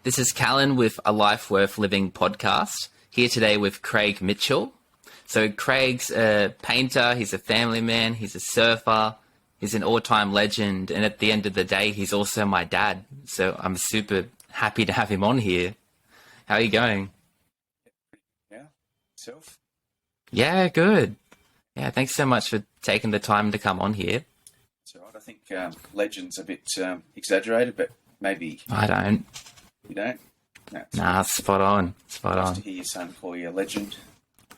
This is Callan with A Life Worth Living podcast, here today with Craig Mitchell. So Craig's a painter, he's a family man, he's a surfer, he's an all-time legend, and at the end of the day, he's also my dad. So I'm super happy to have him on here. How are you going? Yeah, self? Yeah, good. Yeah, thanks so much for taking the time to come on here. It's all right. I think legend's a bit exaggerated, but maybe... I don't. You don't? No, Nah, spot on. Spot nice on. to hear your son call you a legend.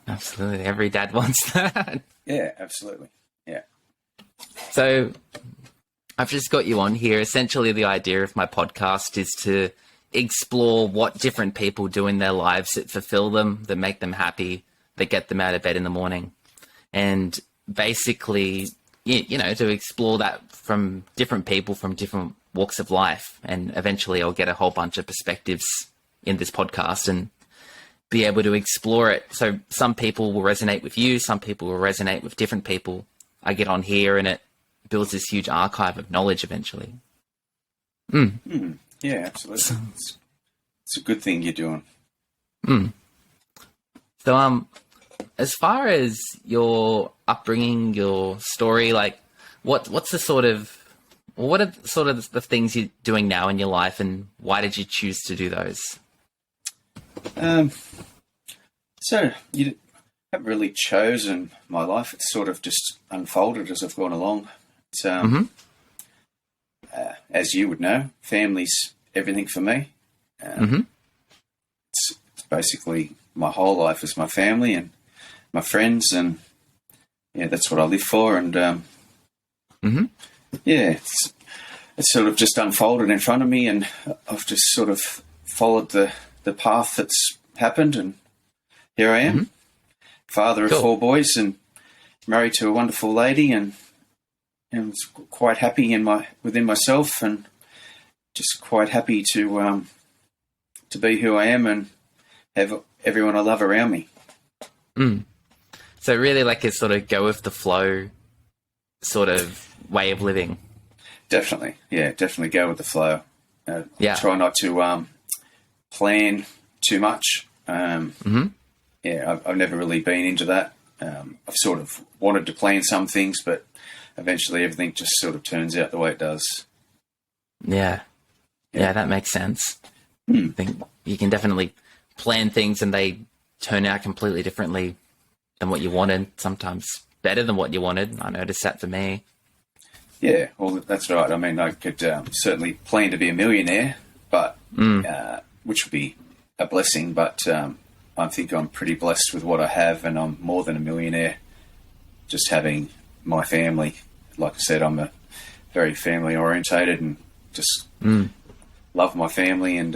Absolutely. Every dad wants that. Yeah, absolutely. Yeah. So I've just got you on here. Essentially, the idea of my podcast is to explore what different people do in their lives that fulfill them, that make them happy, that get them out of bed in the morning. And basically, you know, to explore that from different people from different walks of life. And eventually I'll get a whole bunch of perspectives in this podcast and be able to explore it. So some people will resonate with you, some people will resonate with different people. I get on here and it builds this huge archive of knowledge eventually. Yeah, absolutely. It's a good thing you're doing. So, as far as your upbringing, your story, like what are sort of the things you're doing now in your life, and why did you choose to do those? So you haven't really chosen my life. It's sort of just unfolded as I've gone along. It's, as you would know, family's everything for me. It's basically my whole life is my family and my friends, and yeah, that's what I live for. And yeah, it's sort of just unfolded in front of me, and I've just sort of followed the path that's happened, and here I am, father of 4 boys, and married to a wonderful lady, and quite happy within myself, and just quite happy to be who I am and have everyone I love around me. So really like a sort of go with the flow sort of way of living. Definitely. Yeah, definitely go with the flow. Try not to plan too much. Yeah, I've never really been into that. I've sort of wanted to plan some things, but eventually everything just sort of turns out the way it does. Yeah, that makes sense. I think you can definitely plan things and they turn out completely differently than what you wanted, sometimes better than what you wanted. I noticed that for me. Yeah, well, that's right. I mean, I could certainly plan to be a millionaire, but which would be a blessing, but I think I'm pretty blessed with what I have, and I'm more than a millionaire just having my family. Like I said, I'm a very family orientated and just love my family, and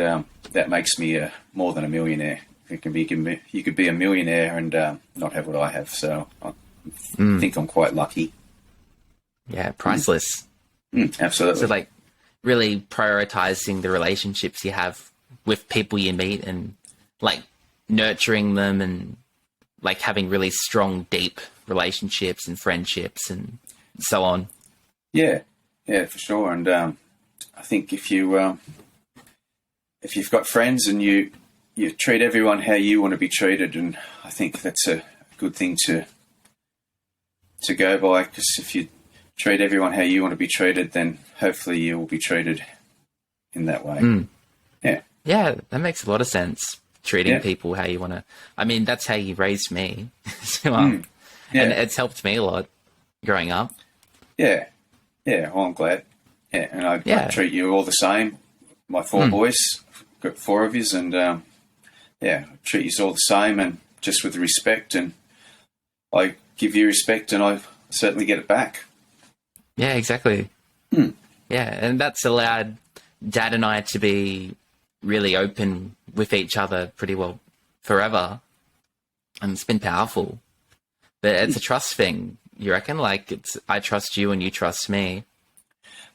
that makes me more than a millionaire. You could be a millionaire and not have what I have, so I think I'm quite lucky. Yeah, priceless. Absolutely. So like really prioritizing the relationships you have with people you meet and like nurturing them and like having really strong, deep relationships and friendships and so on. Yeah, for sure. And I think if you've got friends and you treat everyone how you want to be treated, and I think that's a good thing to go by, because if you treat everyone how you want to be treated, then hopefully you will be treated in that way. Yeah, that makes a lot of sense. Treating people how you want to. I mean, that's how you raised me. So, and it's helped me a lot growing up. Yeah, well, I'm glad. Yeah, and I treat you all the same. My 4 boys, got 4 of yous, and I treat you all the same, and just with respect, and I give you respect, and I certainly get it back. Yeah, exactly. Yeah, and that's allowed Dad and I to be really open with each other pretty well forever, and it's been powerful. But it's a trust thing, you reckon? Like, I trust you and you trust me.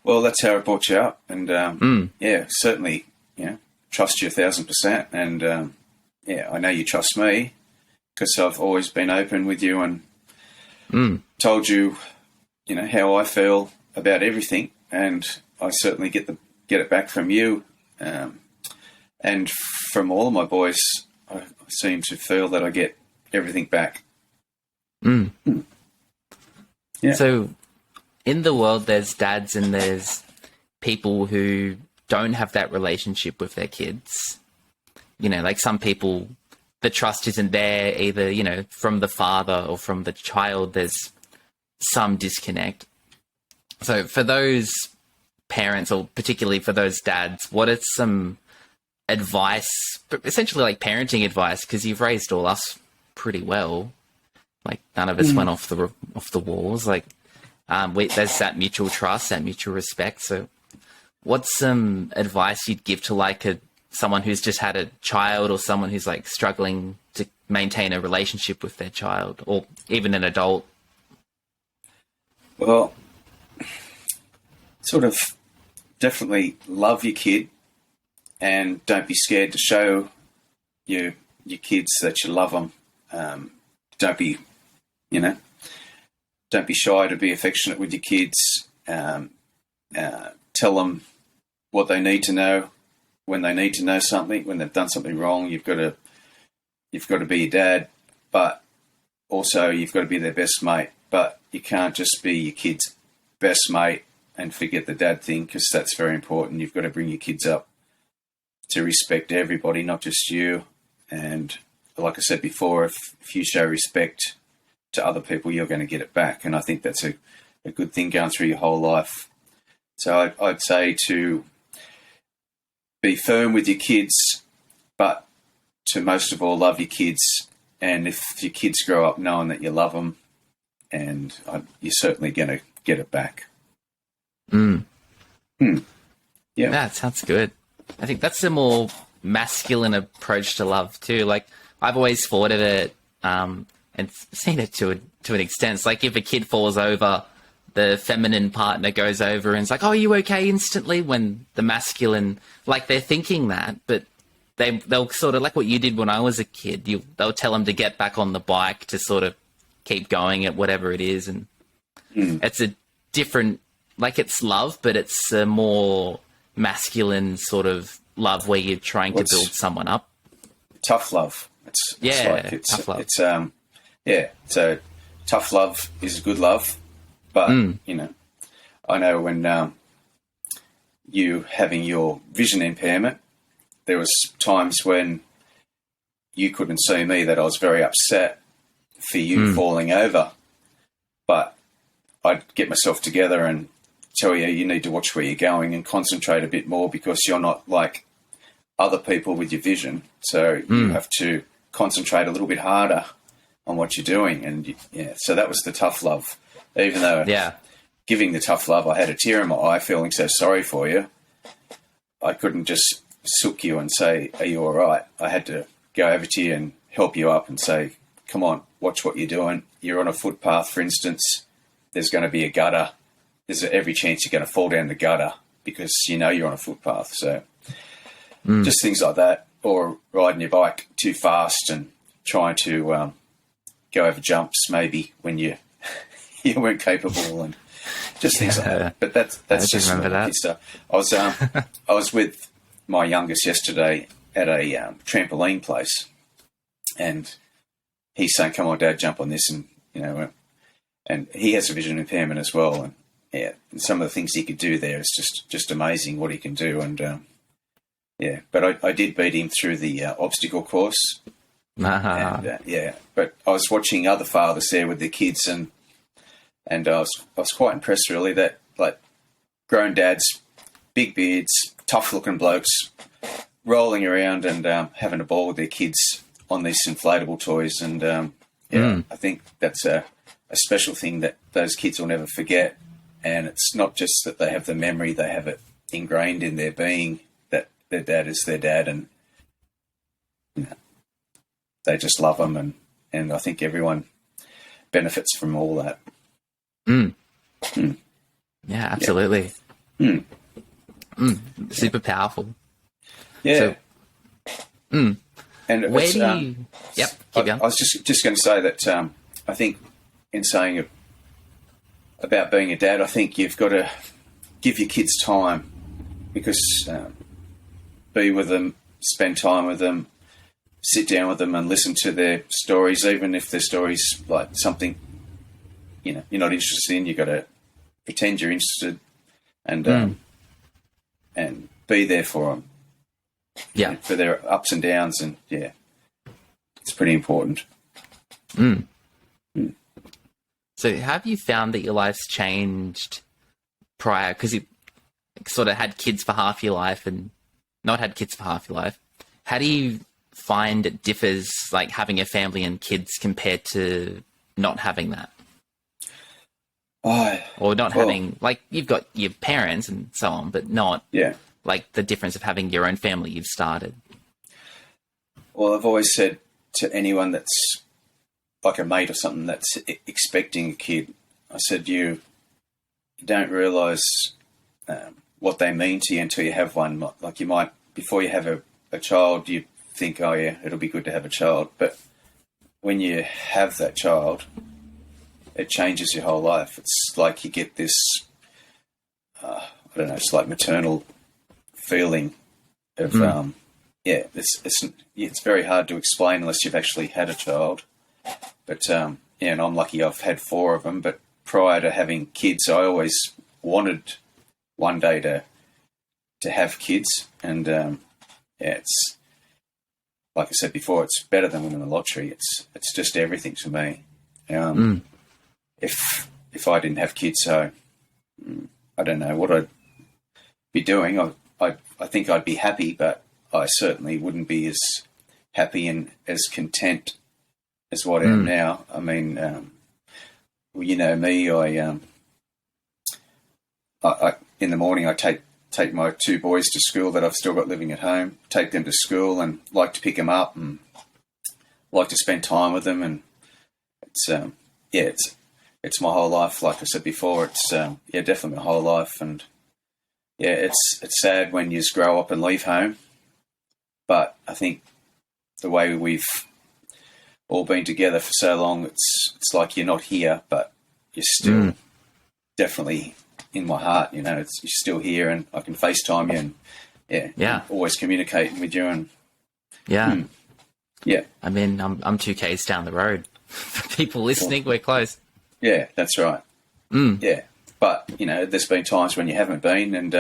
Well, that's how I brought you up, and certainly, trust you 1,000%, and I know you trust me because I've always been open with you and told you, how I feel about everything, and I certainly get it back from you. And from all of my boys, I seem to feel that I get everything back. Mm. Yeah. So in the world, there's dads and there's people who don't have that relationship with their kids. You know, like some people, the trust isn't there either, you know, from the father or from the child. There's some disconnect. So for those parents, or particularly for those dads, what are some advice, essentially like parenting advice, because you've raised all us pretty well. Like none of us went off the walls. Like there's that mutual trust, that mutual respect. So what's some advice you'd give to like someone who's just had a child, or someone who's like struggling to maintain a relationship with their child, or even an adult? Well, sort of definitely love your kid, and don't be scared to show your kids that you love them. Don't be shy to be affectionate with your kids. Tell them what they need to know when they need to know something. When they've done something wrong, you've got to be your dad, but also you've got to be their best mate. But you can't just be your kid's best mate and forget the dad thing, because that's very important. You've got to bring your kids up to respect everybody, not just you. And like I said before, if you show respect to other people, you're going to get it back. And I think that's a good thing going through your whole life. So I'd say to be firm with your kids, but to most of all love your kids. And if your kids grow up knowing that you love them, and you're certainly going to get it back. Yeah, that sounds good. I think that's a more masculine approach to love too. Like I've always thought of it, and seen it to an extent. It's like if a kid falls over, the feminine partner goes over and it's like, "Oh, are you okay?" instantly. When the masculine, like they're thinking that, but they'll sort of like what you did when I was a kid. They'll tell them to get back on the bike to sort of keep going at whatever it is, and it's a different, like it's love, but it's a more masculine sort of love where you're trying to build someone up. Tough love. It's tough love. So tough love is good love, but I know when you having your vision impairment, there was times when you couldn't see me that I was very upset for you falling over, but I'd get myself together and tell you need to watch where you're going and concentrate a bit more, because you're not like other people with your vision. So you have to concentrate a little bit harder on what you're doing. And so that was the tough love. Even though giving the tough love, I had a tear in my eye feeling so sorry for you. I couldn't just sook you and say, "Are you all right?" I had to go over to you and help you up and say, "Come on, watch what you're doing. You're on a footpath, for instance. There's going to be a gutter. There's every chance you're going to fall down the gutter because you're on a footpath." So just things like that, or riding your bike too fast and trying to go over jumps maybe when you weren't capable, and just things like that. But that's just remember that stuff. I was with my youngest yesterday at a trampoline place, and he's saying, "Come on, Dad, jump on this," and and he has a vision impairment as well, and and some of the things he could do there is just amazing what he can do, and but I did beat him through the obstacle course, and but I was watching other fathers there with their kids, and I was quite impressed really that like grown dads, big beards, tough looking blokes, rolling around and having a ball with their kids on these inflatable toys, and I think that's a special thing that those kids will never forget. And it's not just that they have the memory, they have it ingrained in their being that their dad is their dad, and they just love them, and I think everyone benefits from all that. Yeah, absolutely. Super powerful. Yeah. So, and where do you... Keep going. I was just going to say that I think in saying about being a dad, I think you've got to give your kids time, because be with them spend time with them, sit down with them and listen to their stories, even if their stories like something, you're not interested in. You got to pretend you're interested and be there for them. Yeah. For their ups and downs, and it's pretty important. So have you found that your life's changed prior, because you sort of had kids for half your life and not had kids for half your life? How do you find it differs, like having a family and kids compared to not having that? Or not having, like, you've got your parents and so on, but not like the difference of having your own family you've started. Well, I've always said to anyone that's like a mate or something that's expecting a kid, I said, you don't realise what they mean to you until you have one. Like, you might, before you have a child, you think, oh yeah, it'll be good to have a child. But when you have that child, it changes your whole life. It's like you get this, I don't know, it's like maternal feeling of, it's very hard to explain unless you've actually had a child. But, and I'm lucky I've had 4 of them. But prior to having kids, I always wanted one day to have kids. And, it's, like I said before, it's better than winning the lottery. It's just everything to me. If I didn't have kids, I don't know what I'd be doing. I think I'd be happy, but I certainly wouldn't be as happy and as content as what I am now. I mean, well, you know me. I in the morning I take my 2 boys to school that I've still got living at home. Take them to school and like to pick them up and like to spend time with them. And it's my whole life. Like I said before, it's definitely my whole life. And it's sad when you grow up and leave home. But I think the way we've all been together for so long, it's like you're not here, but you're still definitely in my heart. You're still here, and I can FaceTime you, and always communicating with you. And I mean, I'm 2 Ks down the road. For people listening, we're close. Yeah, that's right. Yeah, but there's been times when you haven't been, and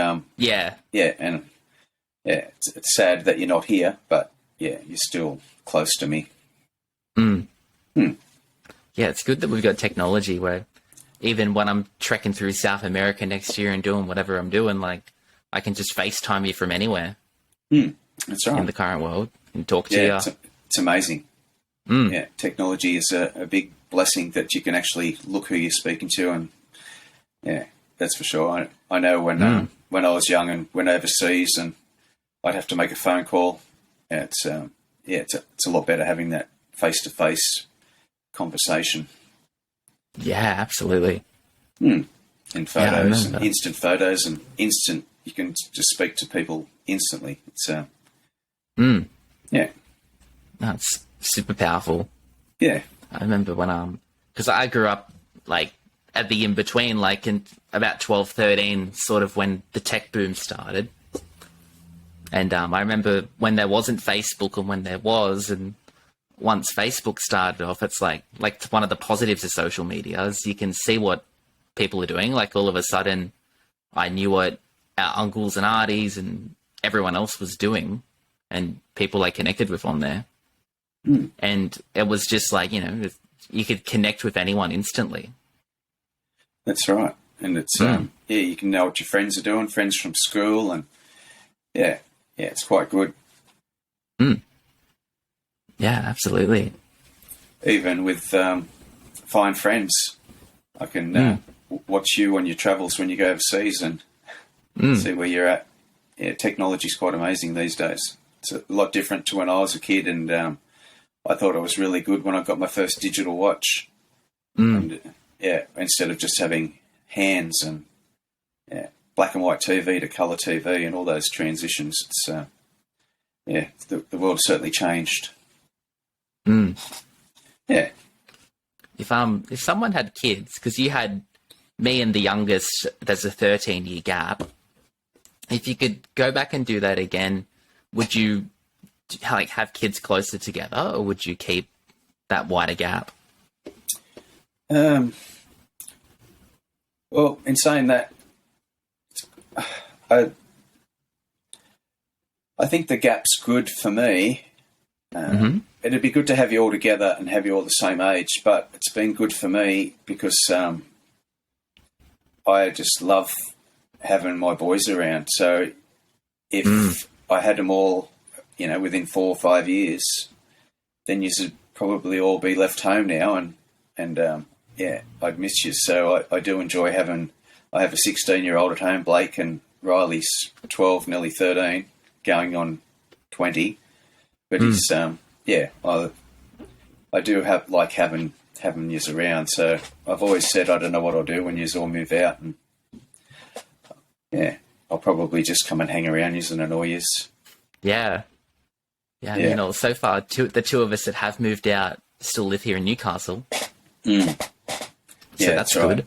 it's sad that you're not here, but you're still close to me. Yeah, it's good that we've got technology where even when I'm trekking through South America next year and doing whatever I'm doing, like, I can just FaceTime you from anywhere. That's right. In the current world and talk to you. It's amazing. Yeah, technology is a big blessing that you can actually look who you're speaking to, and that's for sure. I know when I was young and went overseas and I'd have to make a phone call. It's a lot better having that face-to-face conversation. Yeah, absolutely. In photos, and instant photos, and instant, you can just speak to people instantly. It's That's super powerful. Yeah. I remember when because I grew up like at the in-between, like in about 12, 13, sort of when the tech boom started. And I remember when there wasn't Facebook and when there was, and once Facebook started off, it's like one of the positives of social media is you can see what people are doing. Like, all of a sudden I knew what our uncles and aunties and everyone else was doing, and people I connected with on there. And it was just like, you could connect with anyone instantly. That's right. And it's, you can know what your friends are doing, friends from school, and it's quite good. Yeah, absolutely. Even with fine friends, I can watch you on your travels when you go overseas and see where you're at. Yeah, technology's quite amazing these days. It's a lot different to when I was a kid, and I thought it was really good when I got my first digital watch. And, instead of just having hands and black and white TV to colour TV and all those transitions, it's the world certainly changed. Yeah. If someone had kids, because you had me and the youngest, there's a 13-year gap. If you could go back and do that again, would you like have kids closer together, or would you keep that wider gap? Well, in saying that, I think the gap's good for me. It'd be good to have you all together and have you all the same age, but it's been good for me because I just love having my boys around. So if I had them all, within 4 or 5 years, then you should probably all be left home now, and I'd miss you. So I do enjoy I have a 16-year-old at home, Blake, and Riley's 12, nearly 13, going on 20. But he's, I do like having yous around. So I've always said I don't know what I'll do when yous all move out, and I'll probably just come and hang around yous and annoy yous. Yeah. So far, the two of us that have moved out still live here in Newcastle. So that's good. Right.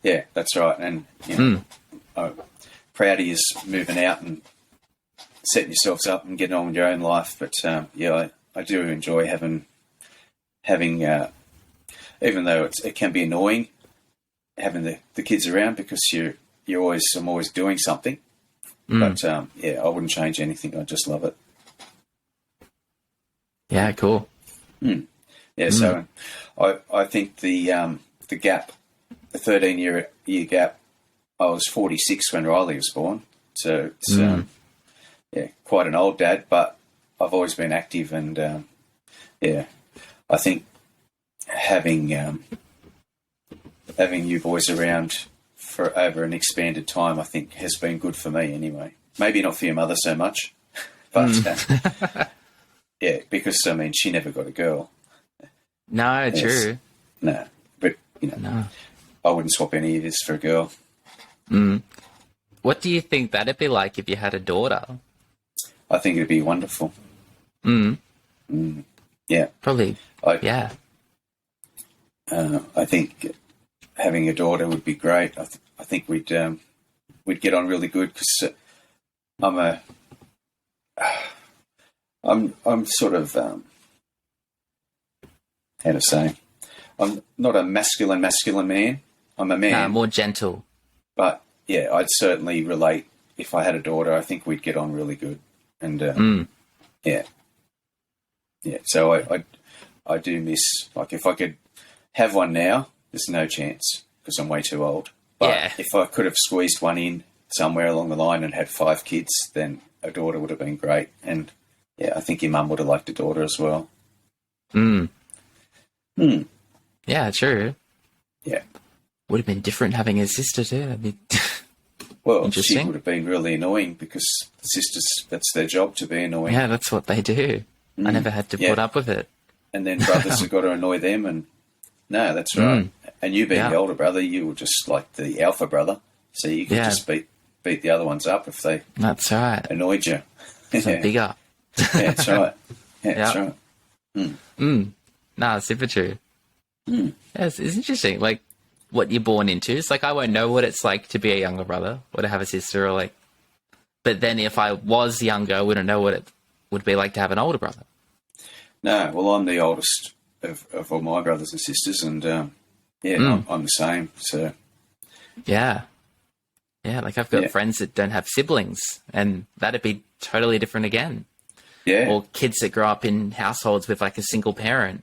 Yeah, that's right. And I'm proud of you moving out and setting yourselves up and getting on with your own life. But I do enjoy having even though it can be annoying having the kids around because I'm always doing something. But I wouldn't change anything. I just love it. Yeah, cool. Yeah, so I think the gap, the 13-year gap, I was 46 when Riley was born. So it's quite an old dad, but I've always been active, and I think having you boys around for over an expanded time, I think has been good for me anyway. Maybe not for your mother so much, but because she never got a girl. No, true. No, but no. I wouldn't swap any of this for a girl. What do you think that'd be like if you had a daughter? I think it'd be wonderful. Yeah, probably. I think having a daughter would be great. I think we'd get on really good because I'm sort of how to say, I'm not a masculine man. I'm a man. No, more gentle. But yeah, I'd certainly relate. If I had a daughter, I think we'd get on really good. And yeah. So I do miss, like, if I could have one now, there's no chance because I'm way too old. But if I could have squeezed one in somewhere along the line and had 5 kids, then a daughter would have been great. And I think your mum would have liked a daughter as well. Yeah, true. Yeah. Would have been different having a sister too. That'd be well, she would have been really annoying because sisters, that's their job, to be annoying. Yeah, that's what they do. I never had to put up with it. And then brothers have got to annoy them, and no, that's right. And you being the older brother, you were just like the alpha brother, so you could just beat the other ones up if they annoyed you. So bigger. That's right. That's right. Nah, super true. Yeah, it's interesting. Like what you're born into. It's like I won't know what it's like to be a younger brother or to have a sister, or like. But then if I was younger, I wouldn't know what it would be like to have an older brother. No, well, I'm the oldest of all my brothers and sisters, and I'm the same. So yeah, like I've got friends that don't have siblings, and that'd be totally different again. Yeah, or kids that grow up in households with like a single parent.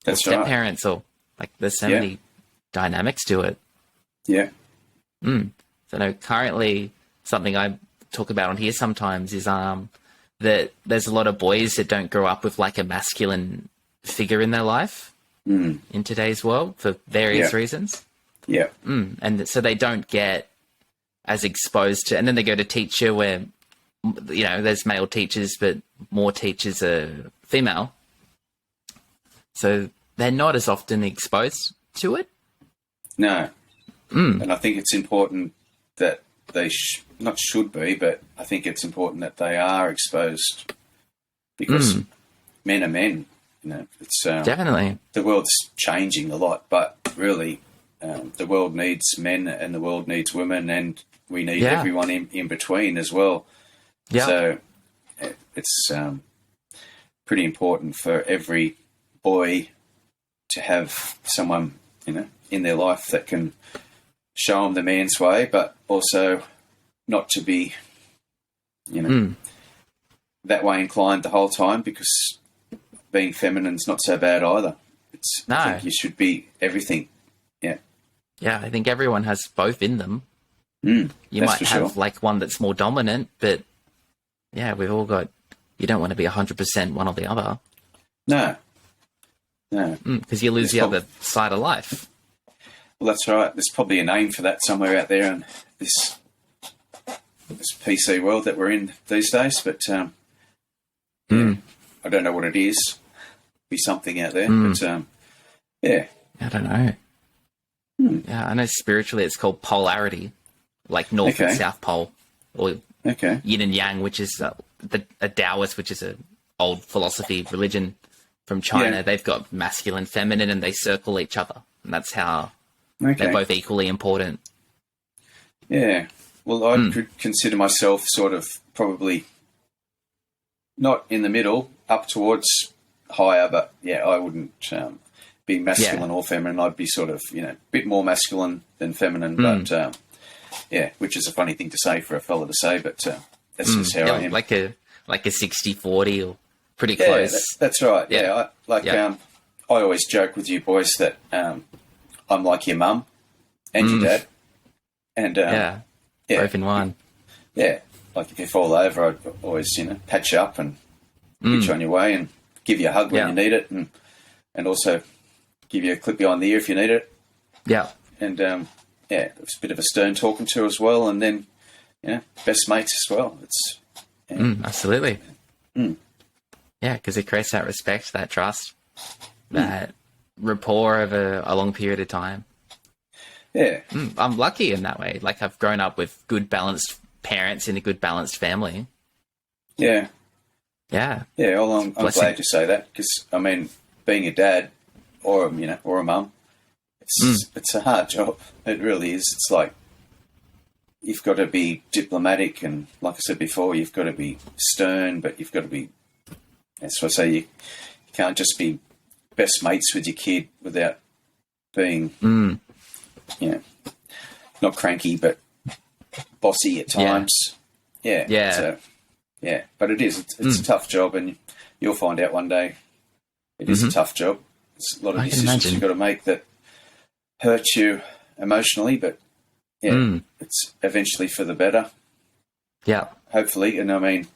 That's step parents, or like there's so many dynamics to it. Yeah. So no, currently something I talk about on here sometimes is that there's a lot of boys that don't grow up with like a masculine figure in their life in today's world for various reasons. Yeah. And so they don't get as exposed to, and then they go to teacher where, you know, there's male teachers, but more teachers are female. So they're not as often exposed to it. No. And I think it's important that they not should be, but I think it's important that they are exposed because men are men. You know, it's definitely, the world's changing a lot, but really the world needs men and the world needs women, and we need everyone in between as well. Yeah. So it's pretty important for every boy to have someone, in their life that can show them the man's way, but also not to be, that way inclined the whole time, because being feminine's not so bad either. I think you should be everything. Yeah. Yeah, I think everyone has both in them. You might have like one that's more dominant, but yeah, we've all got, you don't want to be 100% one or the other. No. Because you lose the other side of life. Well, that's right. There's probably a name for that somewhere out there in this PC world that we're in these days, but I don't know what it is. Be something out there, but yeah. I don't know. Yeah, I know spiritually it's called polarity, like North and South Pole, or yin and yang, which is a Taoist, which is an old philosophy religion from China. They've got masculine, feminine, and they circle each other, and that's how they're both equally important. Yeah. Well, I could consider myself sort of probably not in the middle, up towards higher, but yeah, I wouldn't be masculine or feminine. I'd be sort of, a bit more masculine than feminine, but which is a funny thing to say for a fella to say, but that's just how I am. Like a 60-40 or pretty close. That's right. Yeah. I always joke with you boys that I'm like your mum and your dad. And both in one. Yeah. Like if you fall over, I'd always, patch you up and get you on your way and give you a hug when you need it, and also give you a clip behind the ear if you need it. Yeah. And it's a bit of a stern talking to as well, and then best mates as well. It's absolutely. Yeah, because it creates that respect, that trust, that rapport over a long period of time. Yeah. I'm lucky in that way. Like, I've grown up with good balanced parents in a good balanced family. Yeah. Yeah. Yeah, well, I'm glad you say that, because, I mean, being a dad or a mum, it's a hard job. It really is. It's like, you've got to be diplomatic, and like I said before, you've got to be stern, but you've got to be, that's what I say, you can't just be best mates with your kid without being, not cranky, but bossy at times. Yeah. So, but it is. It's a tough job, and you'll find out one day it is a tough job. It's a lot of decisions you've got to make that hurt you emotionally, but it's eventually for the better. Yeah. Hopefully. And I mean,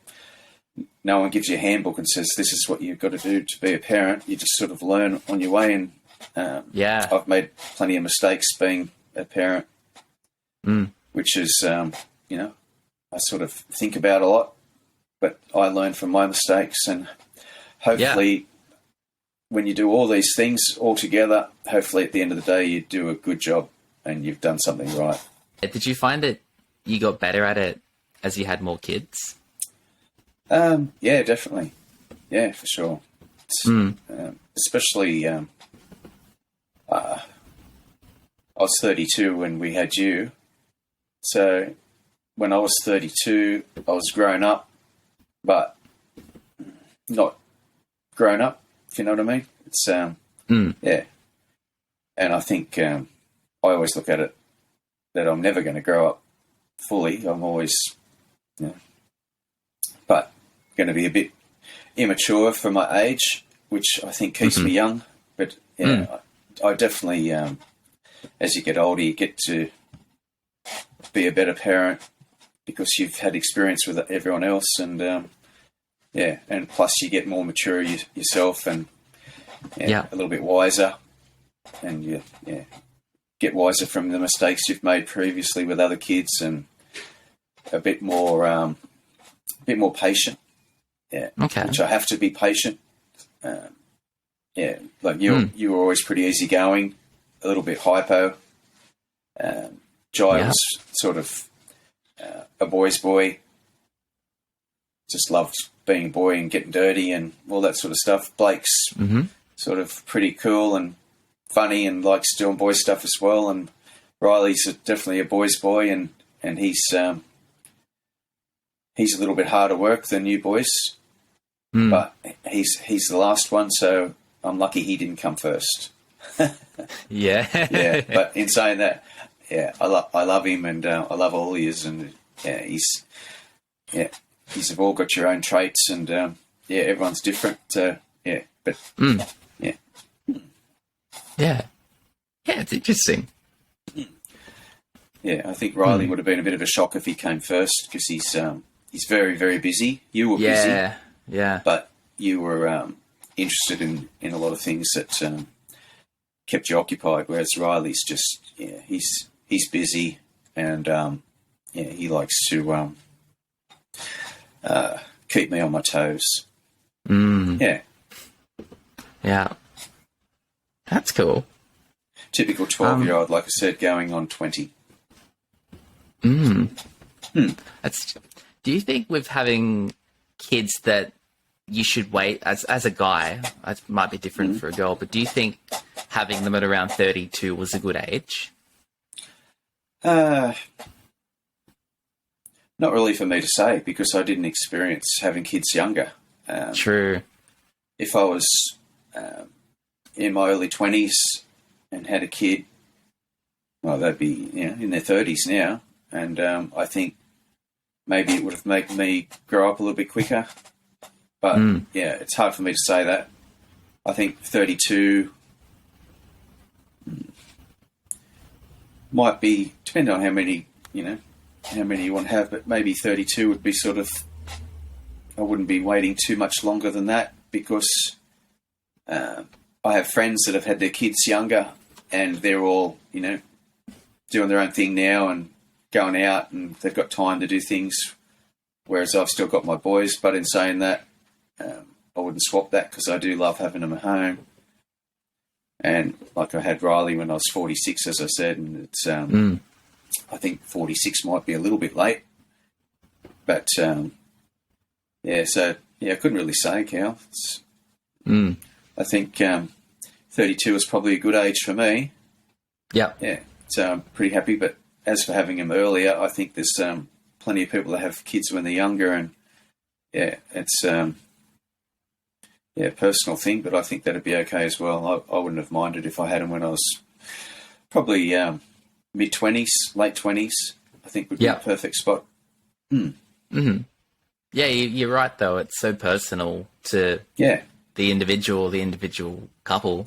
no one gives you a handbook and says, this is what you've got to do to be a parent. You just sort of learn on your way. And I've made plenty of mistakes being a parent, which is, I sort of think about a lot, but I learn from my mistakes, and hopefully when you do all these things all together, hopefully at the end of the day you do a good job and you've done something right. Did you find that you got better at it as you had more kids? Yeah, definitely. Yeah, for sure. Especially, I was 32 when we had you. So when I was 32, I was grown up, but not grown up, if you know what I mean. It's, yeah. And I think I always look at it that I'm never going to grow up fully. I'm always, but going to be a bit immature for my age, which I think keeps me young. But I definitely, as you get older, you get to be a better parent because you've had experience with everyone else, and and plus you get more mature yourself, and a little bit wiser, and you get wiser from the mistakes you've made previously with other kids, and a bit more patient. Yeah, okay. Which I have to be patient. Like you were always pretty easygoing, a little bit hypo. Jai was sort of a boy's boy. Just loved being a boy and getting dirty and all that sort of stuff. Blake's sort of pretty cool and funny and likes doing boy stuff as well. And Riley's definitely a boy's boy, and he's a little bit harder work than you boys, but he's the last one, so I'm lucky he didn't come first. Yeah. Yeah, but in saying that, yeah, I love him, and I love all he is, and yeah, he's all got your own traits, and yeah, everyone's different. Yeah, but yeah, Yeah. Yeah, it's interesting. yeah. I think Riley would have been a bit of a shock if he came first, because he's very, very busy. You were busy, Yeah. but you were interested in a lot of things that kept you occupied. Whereas Riley's just, yeah, he's busy, and yeah, he likes to keep me on my toes. Yeah, Yeah. That's cool. typical 12-year-old, like I said, going on 20. That's. Do you think with having kids that you should wait as a guy? It might be different for a girl, but do you think having them at around 32 was a good age? Not really for me to say, because I didn't experience having kids younger. True. If I was in my early 20s and had a kid, well, they'd be in their 30s now, and I think maybe it would have made me grow up a little bit quicker. But yeah, it's hard for me to say that. I think 32 might be, depending on how many you want to have, but maybe 32 would be sort of, I wouldn't be waiting too much longer than that, because I have friends that have had their kids younger, and they're all, doing their own thing now and going out, and they've got time to do things, whereas I've still got my boys. But in saying that, I wouldn't swap that, because I do love having them at home. And like, I had Riley when I was 46, as I said, and it's I think 46 might be a little bit late. But yeah, so yeah, I couldn't really say, Cal. I think 32 is probably a good age for me. Yeah. Yeah, so I'm pretty happy. But as for having them earlier, I think there's plenty of people that have kids when they're younger, and yeah, it's a personal thing, but I think that'd be okay as well. I wouldn't have minded if I had them when I was probably mid-20s, late 20s. I think would be a perfect spot. Yeah, you're right, though. It's so personal to the individual couple.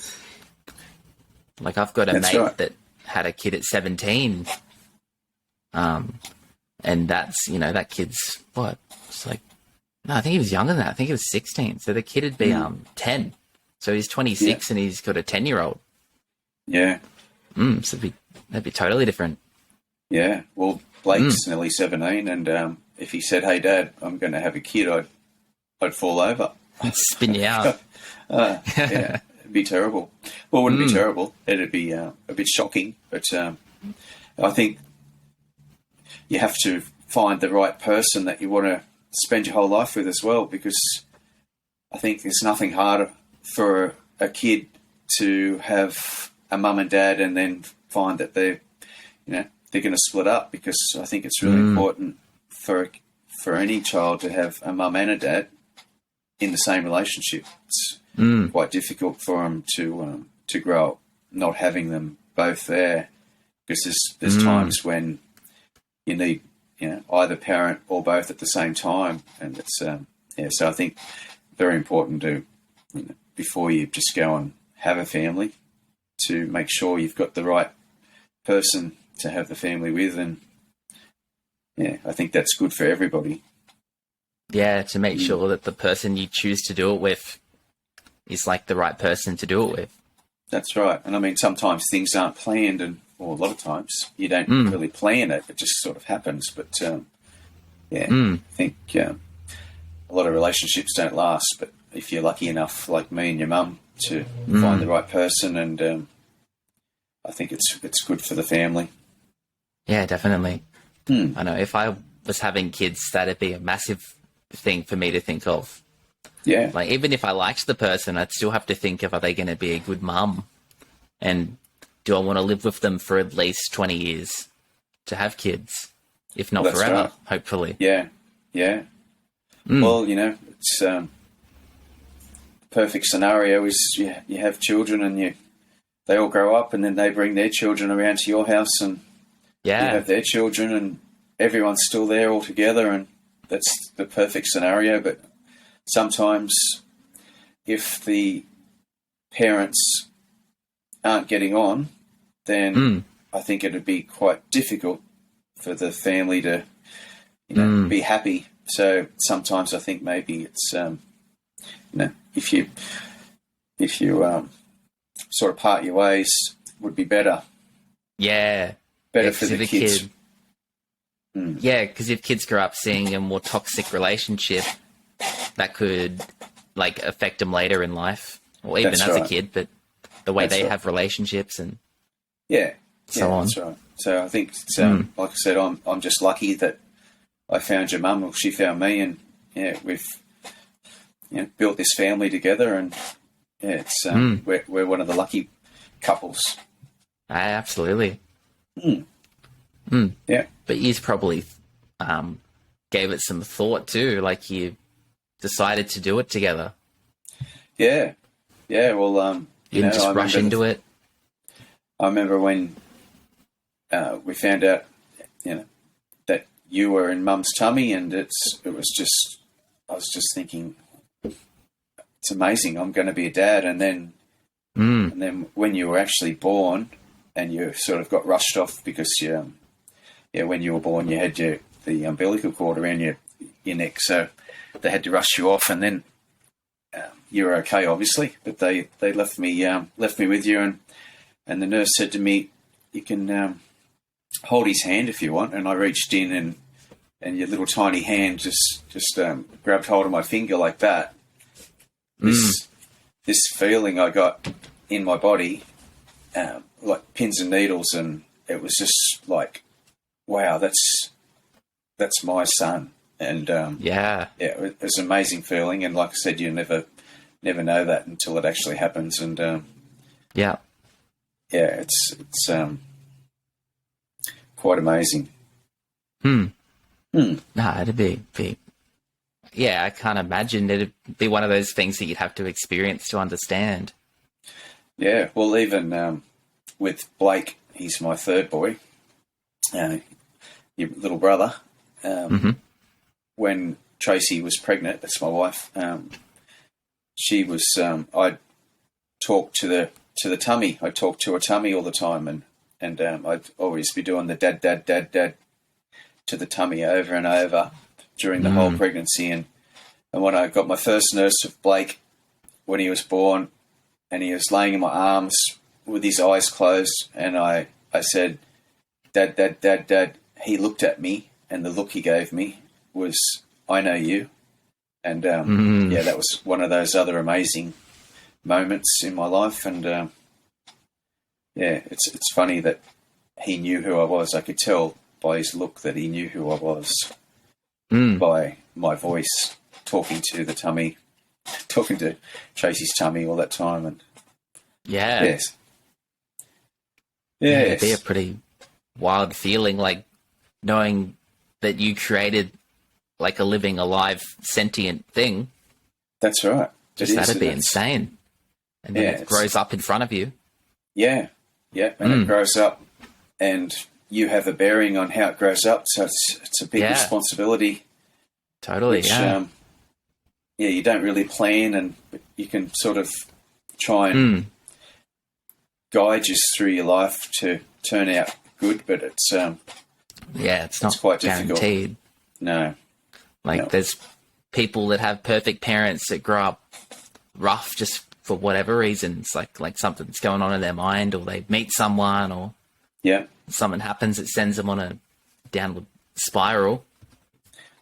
Like, I've got a mate that had a kid at 17, and that's, that kid's, what? It's like, no, I think he was younger than that. I think he was 16. So the kid would be 10. So he's 26 and he's got a 10-year-old. Yeah. So that'd be totally different. Yeah. Well, Blake's nearly 17, and if he said, "Hey, Dad, I'm going to have a kid," I'd fall over. It'd spin you out. Yeah, it'd be terrible. Well, it wouldn't be terrible. It'd be a bit shocking. But I think you have to find the right person that you want to spend your whole life with as well, because I think there's nothing harder for a kid to have a mum and dad and then find that they're going to split up, because I think it's really important for any child to have a mum and a dad in the same relationship. It's quite difficult for them to grow up not having them both there, because there's times when you need either parent or both at the same time, and it's so I think very important to before you just go and have a family, to make sure you've got the right person to have the family with, and I think that's good for everybody. Yeah, to make sure that the person you choose to do it with is like the right person to do it with. That's right. And I mean, sometimes things aren't planned, or a lot of times you don't really plan it. It just sort of happens. But I think a lot of relationships don't last. But if you're lucky enough, like me and your mum, to find the right person, and I think it's good for the family. Yeah, definitely. I know if I was having kids, that'd be a massive thing for me to think of. Yeah. Like, even if I liked the person, I'd still have to think of, are they going to be a good mum? And do I want to live with them for at least 20 years to have kids? If not forever, hopefully. Yeah. Yeah. Well, it's perfect scenario is you have children and they all grow up and then they bring their children around to your house and you have their children and everyone's still there all together, and that's the perfect scenario. But sometimes if the parents aren't getting on, then I think it'd be quite difficult for the family to be happy. So sometimes I think maybe it's if you sort of part your ways would be better. Yeah. Better for the kids. Yeah, because if kids grow up seeing a more toxic relationship, that could affect them later in life, or even as a kid. But the way they have relationships and so on. That's right. So I think, like I said, I'm just lucky that I found your mum, or she found me, and we've built this family together, and it's we're one of the lucky couples. Absolutely. Yeah, but you probably gave it some thought too. Like you decided to do it together. Yeah. Well, you didn't just rush into it. I remember when we found out, that you were in Mum's tummy, and I was just thinking, it's amazing. I'm going to be a dad, and then when you were actually born, and you sort of got rushed off because when you were born, you had the umbilical cord around your neck, so they had to rush you off, and then you were okay, obviously, but they left me with you, and the nurse said to me, you can hold his hand if you want, and I reached in and your little tiny hand just grabbed hold of my finger like that. This feeling I got in my body, like pins and needles, and it was just like, wow, that's my son. And it was an amazing feeling. And like I said, you never know that until it actually happens. And it's quite amazing. Nah, it'd be. Yeah, I can't imagine it'd be one of those things that you'd have to experience to understand. Yeah, well, even with Blake, he's my third boy, your little brother. When Tracy was pregnant, that's my wife. She was. I talked to the tummy. I talked to her tummy all the time, and I'd always be doing the dad to the tummy over and over during the whole pregnancy. And when I got my first nurse of Blake, when he was born, and he was laying in my arms with his eyes closed, and I said, Dad, Dad, Dad, Dad. He looked at me, and the look he gave me was, I know you. And that was one of those other amazing moments in my life. And it's funny that he knew who I was. I could tell by his look that he knew who I was by my voice, talking to Tracy's tummy all that time. And yes, it'd be a pretty wild feeling, like knowing that you created like a living, alive, sentient thing. That's right. That'd be insane. And then it grows up in front of you. Yeah. And it grows up, and you have a bearing on how it grows up. So it's a big responsibility. Totally. Which, you don't really plan, and you can sort of try and guide you through your life to turn out good, but it's not quite guaranteed. Difficult. No. There's people that have perfect parents that grow up rough just for whatever reasons, like something's going on in their mind, or they meet someone, or something happens that sends them on a downward spiral.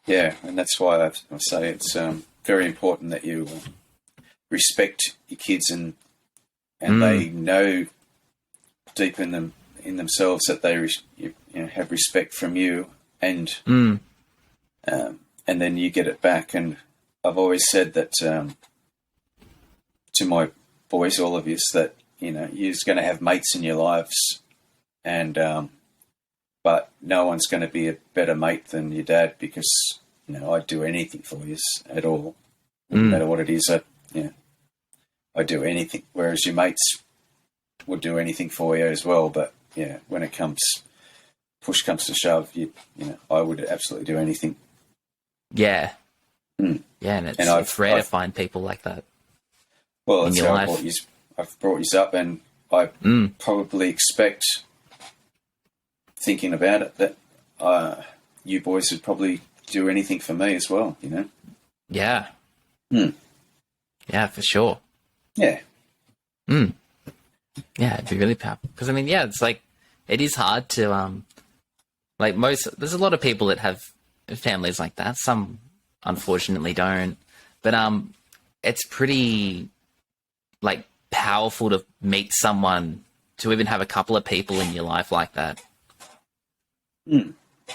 Yeah, and that's why I say it's very important that you respect your kids, and they know deep in themselves that they have respect from you, and then you get it back. And I've always said that to my boys, all of you, that you're going to have mates in your lives, and but no one's going to be a better mate than your dad, because I'd do anything for you at all, no matter what it is. I'd do anything. Whereas your mates would do anything for you as well. But when push comes to shove, I would absolutely do anything. Yeah. Yeah, and it's rare to find people like that. Well, in that's your how life. I've brought you up, and I probably expect, thinking about it, that you boys would probably do anything for me as well, Yeah. Yeah, for sure. Yeah. Yeah, it'd be really powerful. Because, it's like, it is hard to, there's a lot of people that have families like that. Some, unfortunately, don't. But it's pretty, powerful to meet someone, to even have a couple of people in your life like that. Yeah,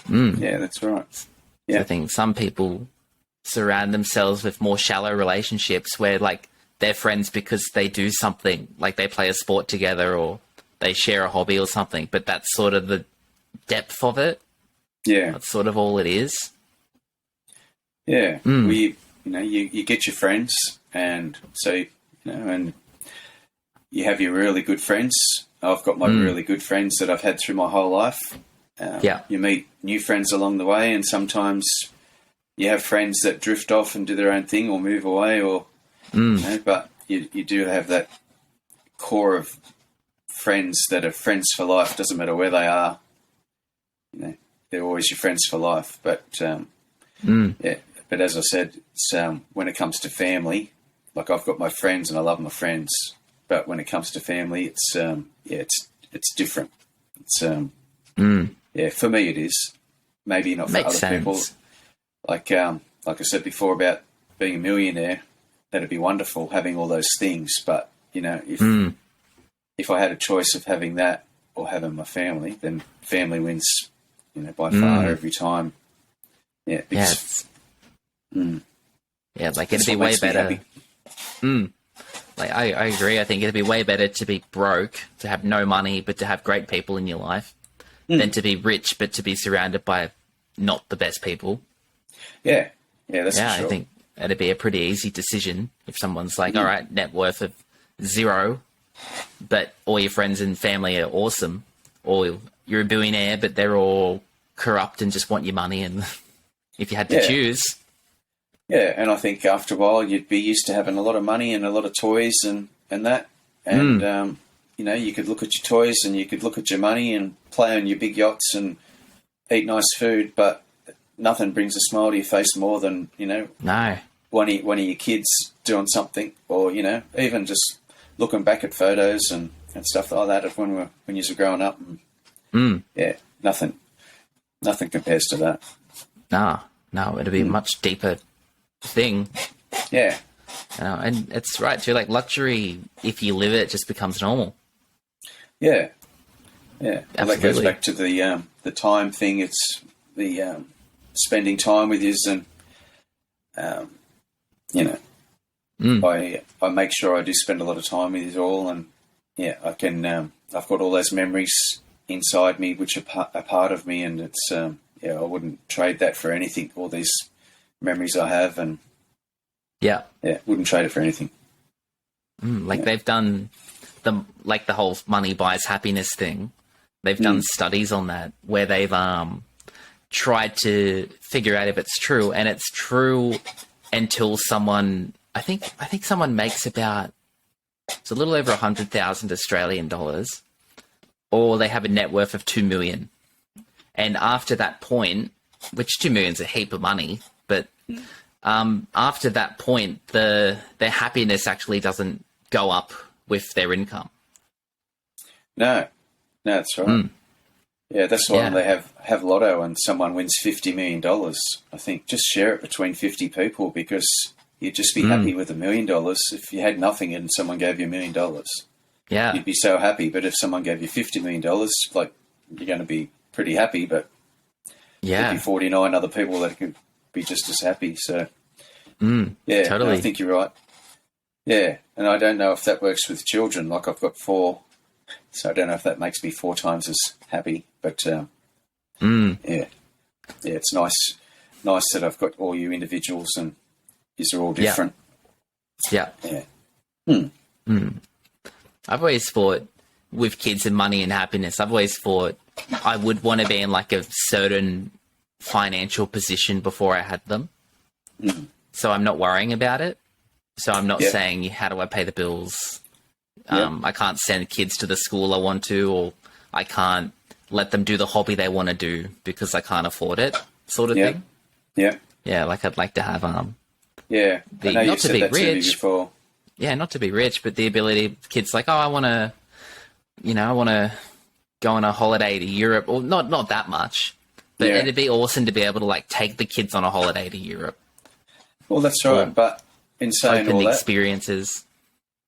that's right. Yeah. I think some people surround themselves with more shallow relationships where, they're friends because they do something, like they play a sport together or they share a hobby or something, but that's sort of the depth of it. Yeah. That's sort of all it is. Yeah. Well, you get your friends, and so, and you have your really good friends. I've got my really good friends that I've had through my whole life. You meet new friends along the way, and sometimes you have friends that drift off and do their own thing or move away, or but you do have that core of friends that are friends for life. Doesn't matter where they are, they're always your friends for life. But but as I said, it's, when it comes to family, I've got my friends and I love my friends, but when it comes to family, it's it's different. It's for me it is. Maybe not for Makes other people. sense. Like I said before about being a millionaire, that'd be wonderful, having all those things. But if I had a choice of having that or having my family, then family wins, by far every time. Yeah, because, it'd be way better. I agree. I think it'd be way better to be broke, to have no money, but to have great people in your life, than to be rich, but to be surrounded by not the best people. Yeah, that's for sure. I think it'd be a pretty easy decision if someone's like, all right, net worth of 0, but all your friends and family are awesome, or you're a billionaire, but they're all corrupt and just want your money. And if you had to choose. Yeah, and I think after a while you'd be used to having a lot of money and a lot of toys and that. And, you could look at your toys and you could look at your money and play on your big yachts and eat nice food, but nothing brings a smile to your face more than, No. one of your kids doing something, or, even just looking back at photos and stuff like that of when you were growing up. And, nothing compares to that. No, it'd be a much deeper thing. Yeah. And it's right too, luxury, if you live it, just becomes normal. Yeah. Well, that goes Absolutely. back to the time thing. It's the spending time with you, and I make sure I do spend a lot of time with you all, and I can. I've got all those memories inside me, which are a part of me, and it's I wouldn't trade that for anything. All these memories I have, and wouldn't trade it for anything. They've done the whole money buys happiness thing. They've done studies on that where they've tried to figure out if it's true, and it's true until someone. I think someone makes it's a little over 100,000 Australian dollars, or they have a net worth of 2 million. And after that point, which 2 million is a heap of money, but after that point, their happiness actually doesn't go up with their income. No, that's right. Yeah, that's why they have lotto and someone wins $50 million. I think just share it between 50 people, because you'd just be happy with $1 million. If you had nothing and someone gave you $1 million, you'd be so happy. But if someone gave you $50 million, you're going to be pretty happy. But there'd be 49 other people that could be just as happy. So totally. I think you're right. Yeah, and I don't know if that works with children. I've got 4, so I don't know if that makes me 4 times as happy. But it's nice. nice that I've got all you individuals and yous are all different. Yeah. Yeah. I've always thought with kids and money and happiness, I've always thought I would want to be in like a certain financial position before I had them. So I'm not worrying about it. So I'm not saying, how do I pay the bills? I can't send kids to the school I want to, or I can't let them do the hobby they want to do because I can't afford it, sort of thing. Yeah. Yeah, like I'd like to have Yeah. I know not you've to said be that to me rich. before. Yeah, not to be rich, but the ability, kids like, oh, I want to go on a holiday to Europe, or not that much, but it'd be awesome to be able to like take the kids on a holiday to Europe. Well, that's right. But in saying Open all the that, experiences.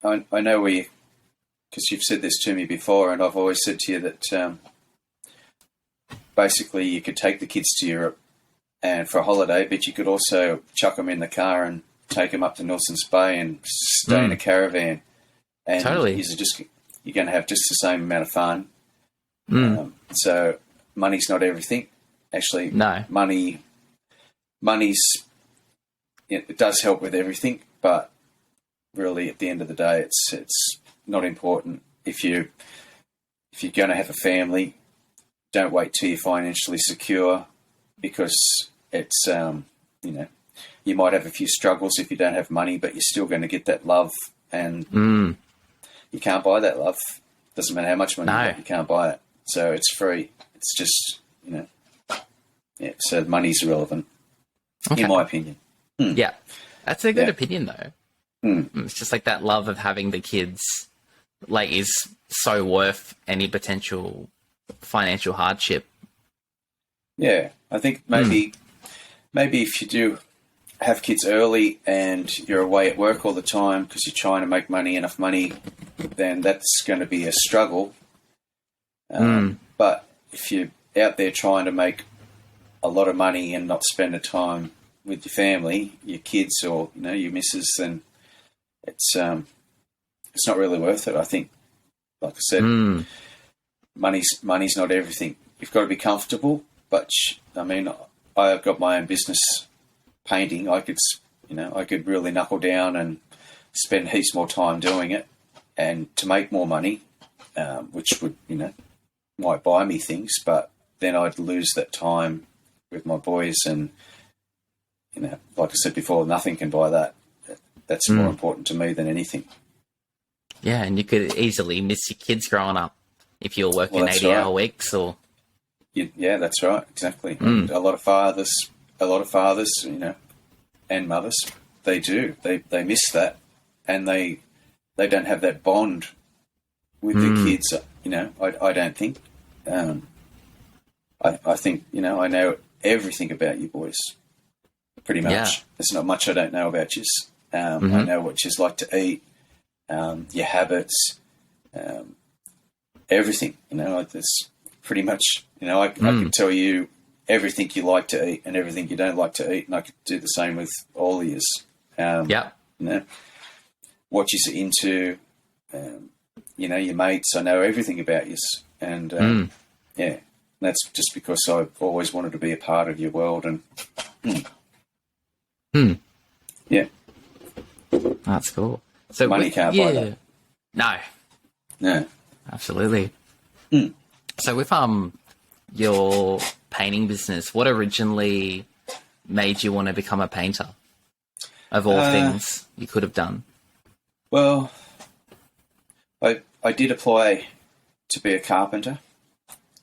I know because you've said this to me before, and I've always said to you that basically you could take the kids to Europe and for a holiday, but you could also chuck them in the car and take them up to Nelson's Bay and stay in a caravan. And Totally. you're going to have just the same amount of fun. So money's not everything. Actually, No. Money's it does help with everything, but really at the end of the day, it's not important. If you're going to have a family, don't wait till you're financially secure, because it's you might have a few struggles if you don't have money, but you're still going to get that love, and you can't buy that love. Doesn't matter how much money you have, you can't buy it. So it's free. It's just so money's irrelevant, in my opinion. Yeah, that's a good opinion though. It's just like that love of having the kids, like, is so worth any potential financial hardship. Yeah, I think maybe if you do have kids early and you're away at work all the time because you're trying to make enough money, then that's going to be a struggle. But if you're out there trying to make a lot of money and not spend the time with your family, your kids, or your missus, then it's not really worth it. I think, like I said, money's not everything. You've got to be comfortable. But I mean, I've got my own business, painting. I could really knuckle down and spend heaps more time doing it, and to make more money, which would might buy me things, but then I'd lose that time with my boys, and like I said before, nothing can buy that. That's more important to me than anything. Yeah, and you could easily miss your kids growing up if you're working 80-hour weeks, or yeah, that's right, exactly. And a lot of fathers, and mothers, they do. They miss that, and they don't have that bond with their kids. I don't think. I think I know everything about you boys, pretty much. Yeah. There's not much I don't know about you. I know what you like to eat, your habits, everything. It's pretty much. I can tell you everything you like to eat and everything you don't like to eat, and I could do the same with all of you. What you're into, your mates. I know everything about you, and that's just because I've always wanted to be a part of your world, and yeah, that's cool. So money can't buy that. No, absolutely. So with your painting business, what originally made you want to become a painter? Of all things you could have done. Well, I did apply to be a carpenter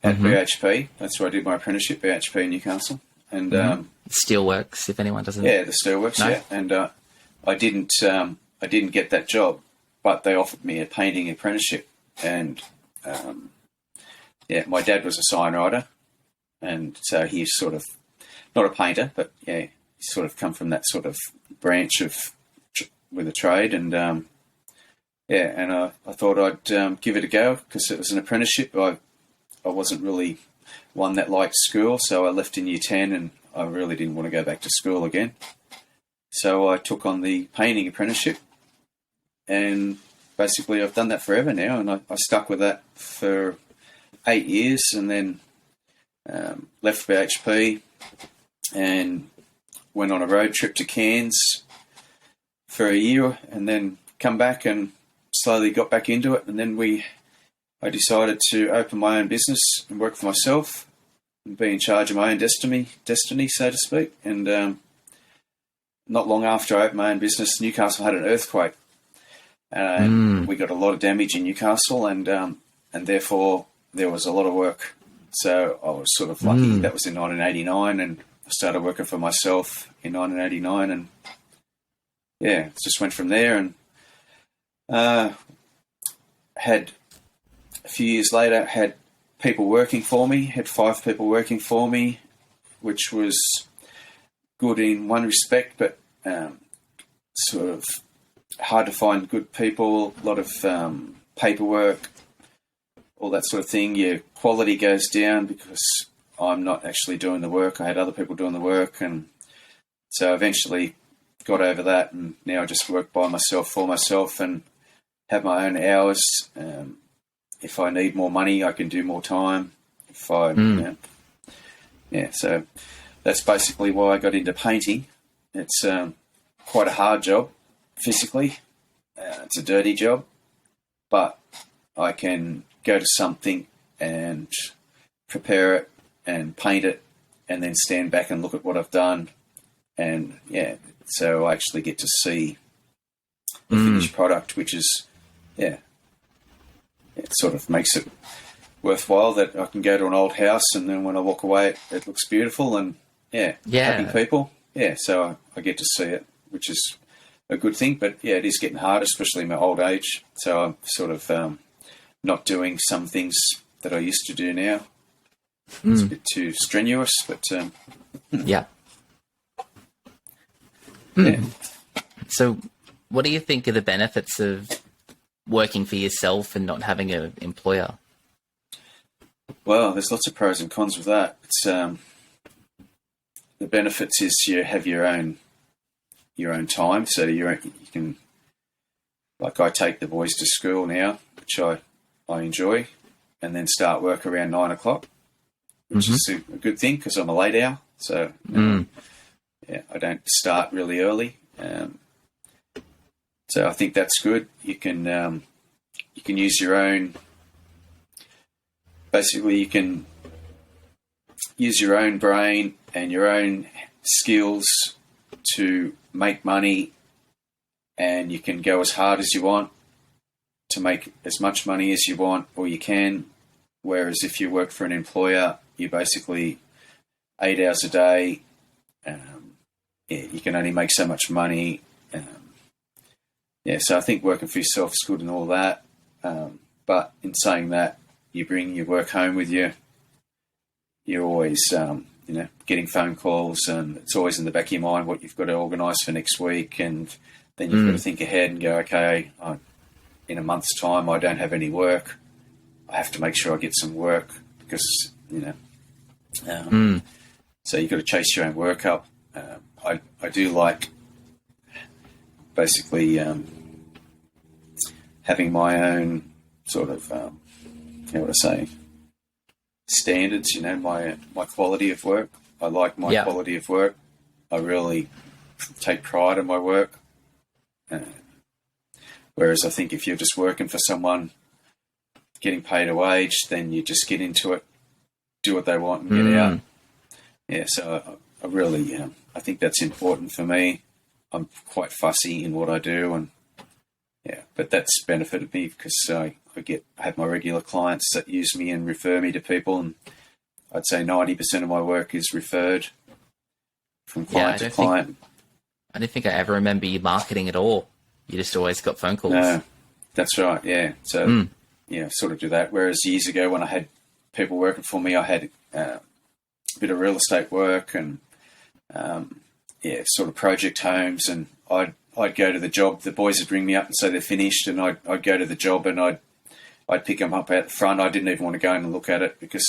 at BHP. That's where I did my apprenticeship, BHP in Newcastle. And Steelworks, if anyone doesn't. Yeah, the Steelworks. No? Yeah, and I didn't get that job, but they offered me a painting apprenticeship, and my dad was a sign writer, and so he's sort of not a painter, but he sort of come from that sort of branch of with a trade, and and I thought I'd give it a go because it was an apprenticeship. I wasn't really one that liked school, so I left in year 10, and I really didn't want to go back to school again. So I took on the painting apprenticeship, and basically I've done that forever now, and I stuck with that for 8 years, and then left BHP and went on a road trip to Cairns for a year, and then come back and slowly got back into it. And then I decided to open my own business and work for myself and be in charge of my own destiny, so to speak. And not long after I opened my own business, Newcastle had an earthquake. And we got a lot of damage in Newcastle, and therefore there was a lot of work. So I was sort of lucky. That was in 1989, and I started working for myself in 1989, and yeah, just went from there. And had a few years later, had people working for me, had 5 people working for me, which was good in one respect, but sort of hard to find good people, a lot of paperwork, all that sort of thing. Your quality goes down because I'm not actually doing the work. I had other people doing the work, and so eventually got over that, and now I just work by myself, for myself, and have my own hours. If I need more money, I can do more time. If I, so that's basically why I got into painting. It's quite a hard job physically. It's a dirty job, but I can go to something and prepare it and paint it, and then stand back and look at what I've done. And so I actually get to see the finished product, which is, it sort of makes it worthwhile that I can go to an old house, and then when I walk away, it looks beautiful, and happy people. So I get to see it, which is a good thing. But it is getting harder, especially in my old age. So I'm sort of not doing some things that I used to do now. It's a bit too strenuous, but So what do you think are the benefits of working for yourself and not having an employer? Well, there's lots of pros and cons with that. It's the benefits is you have your own time, so you can, like, I take the boys to school now, which I enjoy, and then start work around 9 o'clock, which is a good thing because I'm a late owl. So I don't start really early. So I think that's good. You can use your own. Basically, you can use your own brain and your own skills to make money, and you can go as hard as you want to make as much money as you want, or you can. Whereas if you work for an employer, you basically 8 hours a day. You can only make so much money. So I think working for yourself is good and all that. But in saying that, you bring your work home with you. You're always, getting phone calls, and it's always in the back of your mind what you've got to organise for next week. And then you've got to think ahead and go, okay, in a month's time, I don't have any work. I have to make sure I get some work because, so you've got to chase your own work up. I do like basically having my own sort of, standards, my quality of work. I like my quality of work. I really take pride in my work. Whereas I think if you're just working for someone, getting paid a wage, then you just get into it, do what they want and get out. So I really, I think that's important for me. I'm quite fussy in what I do, and but that's benefited me because I have my regular clients that use me and refer me to people, and I'd say 90% of my work is referred from client to client. I don't think I ever remember you marketing at all. You just always got phone calls. No, that's right. Yeah. So sort of do that. Whereas years ago when I had people working for me, I had a bit of real estate work and sort of project homes, and I'd go to the job. The boys would ring me up and say they're finished, and I'd go to the job and I'd pick them up out the front. I didn't even want to go in and look at it because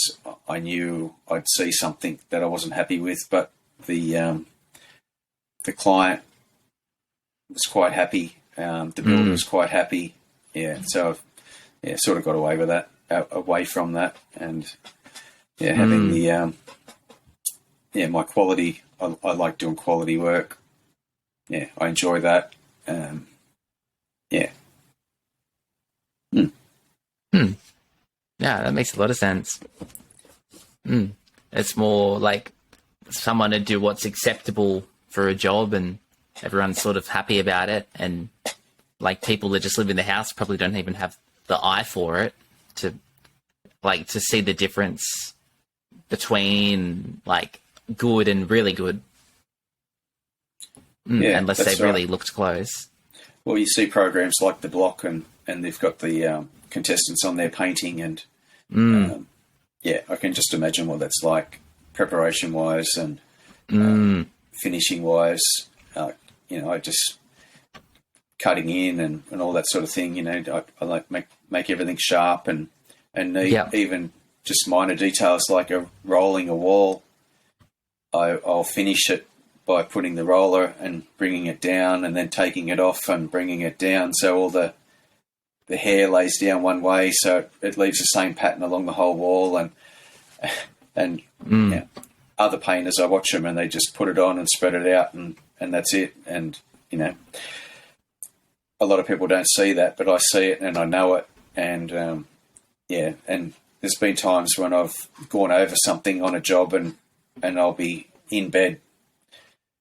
I knew I'd see something that I wasn't happy with. But the client was quite happy. The builder was quite happy. So sort of got away with that, away from that, and having my quality. I like doing quality work. Yeah, I enjoy that. Yeah. Yeah, that makes a lot of sense. It's more like someone to do what's acceptable for a job, and everyone's sort of happy about it. And like people that just live in the house probably don't even have the eye for it to see the difference between like good and really good. Unless they really looked close. Well, you see programs like The Block, and they've got the contestants on there painting, and I can just imagine what that's like, preparation-wise and finishing-wise. I just cutting in and all that sort of thing. I like make everything sharp and neat. Yep. Even just minor details like rolling a wall. I'll finish it by putting the roller and bringing it down, and then taking it off and bringing it down, so all the hair lays down one way, so it leaves the same pattern along the whole wall. And other painters, I watch them and they just put it on and spread it out, and that's it. And a lot of people don't see that, but I see it and I know it. And and there's been times when I've gone over something on a job, and I'll be in bed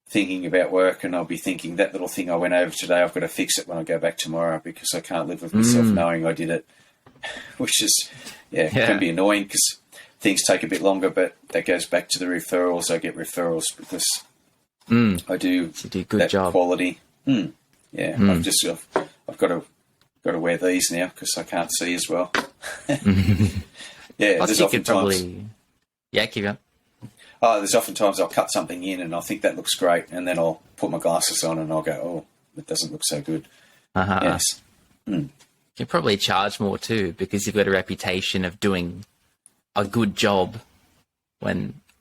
thinking about work, and I'll be thinking, that little thing I went over today, I've got to fix it when I go back tomorrow, because I can't live with myself knowing I did it, which is, can be annoying because things take a bit longer, but that goes back to the referrals. I get referrals because I do good that job. quality. I've got to wear these now because I can't see as well. There's often times. Keep going. There's often times I'll cut something in and I think that looks great, and then I'll put my glasses on and I'll go, oh, it doesn't look so good. Yes. You can probably charge more too, because you've got a reputation of doing a good job.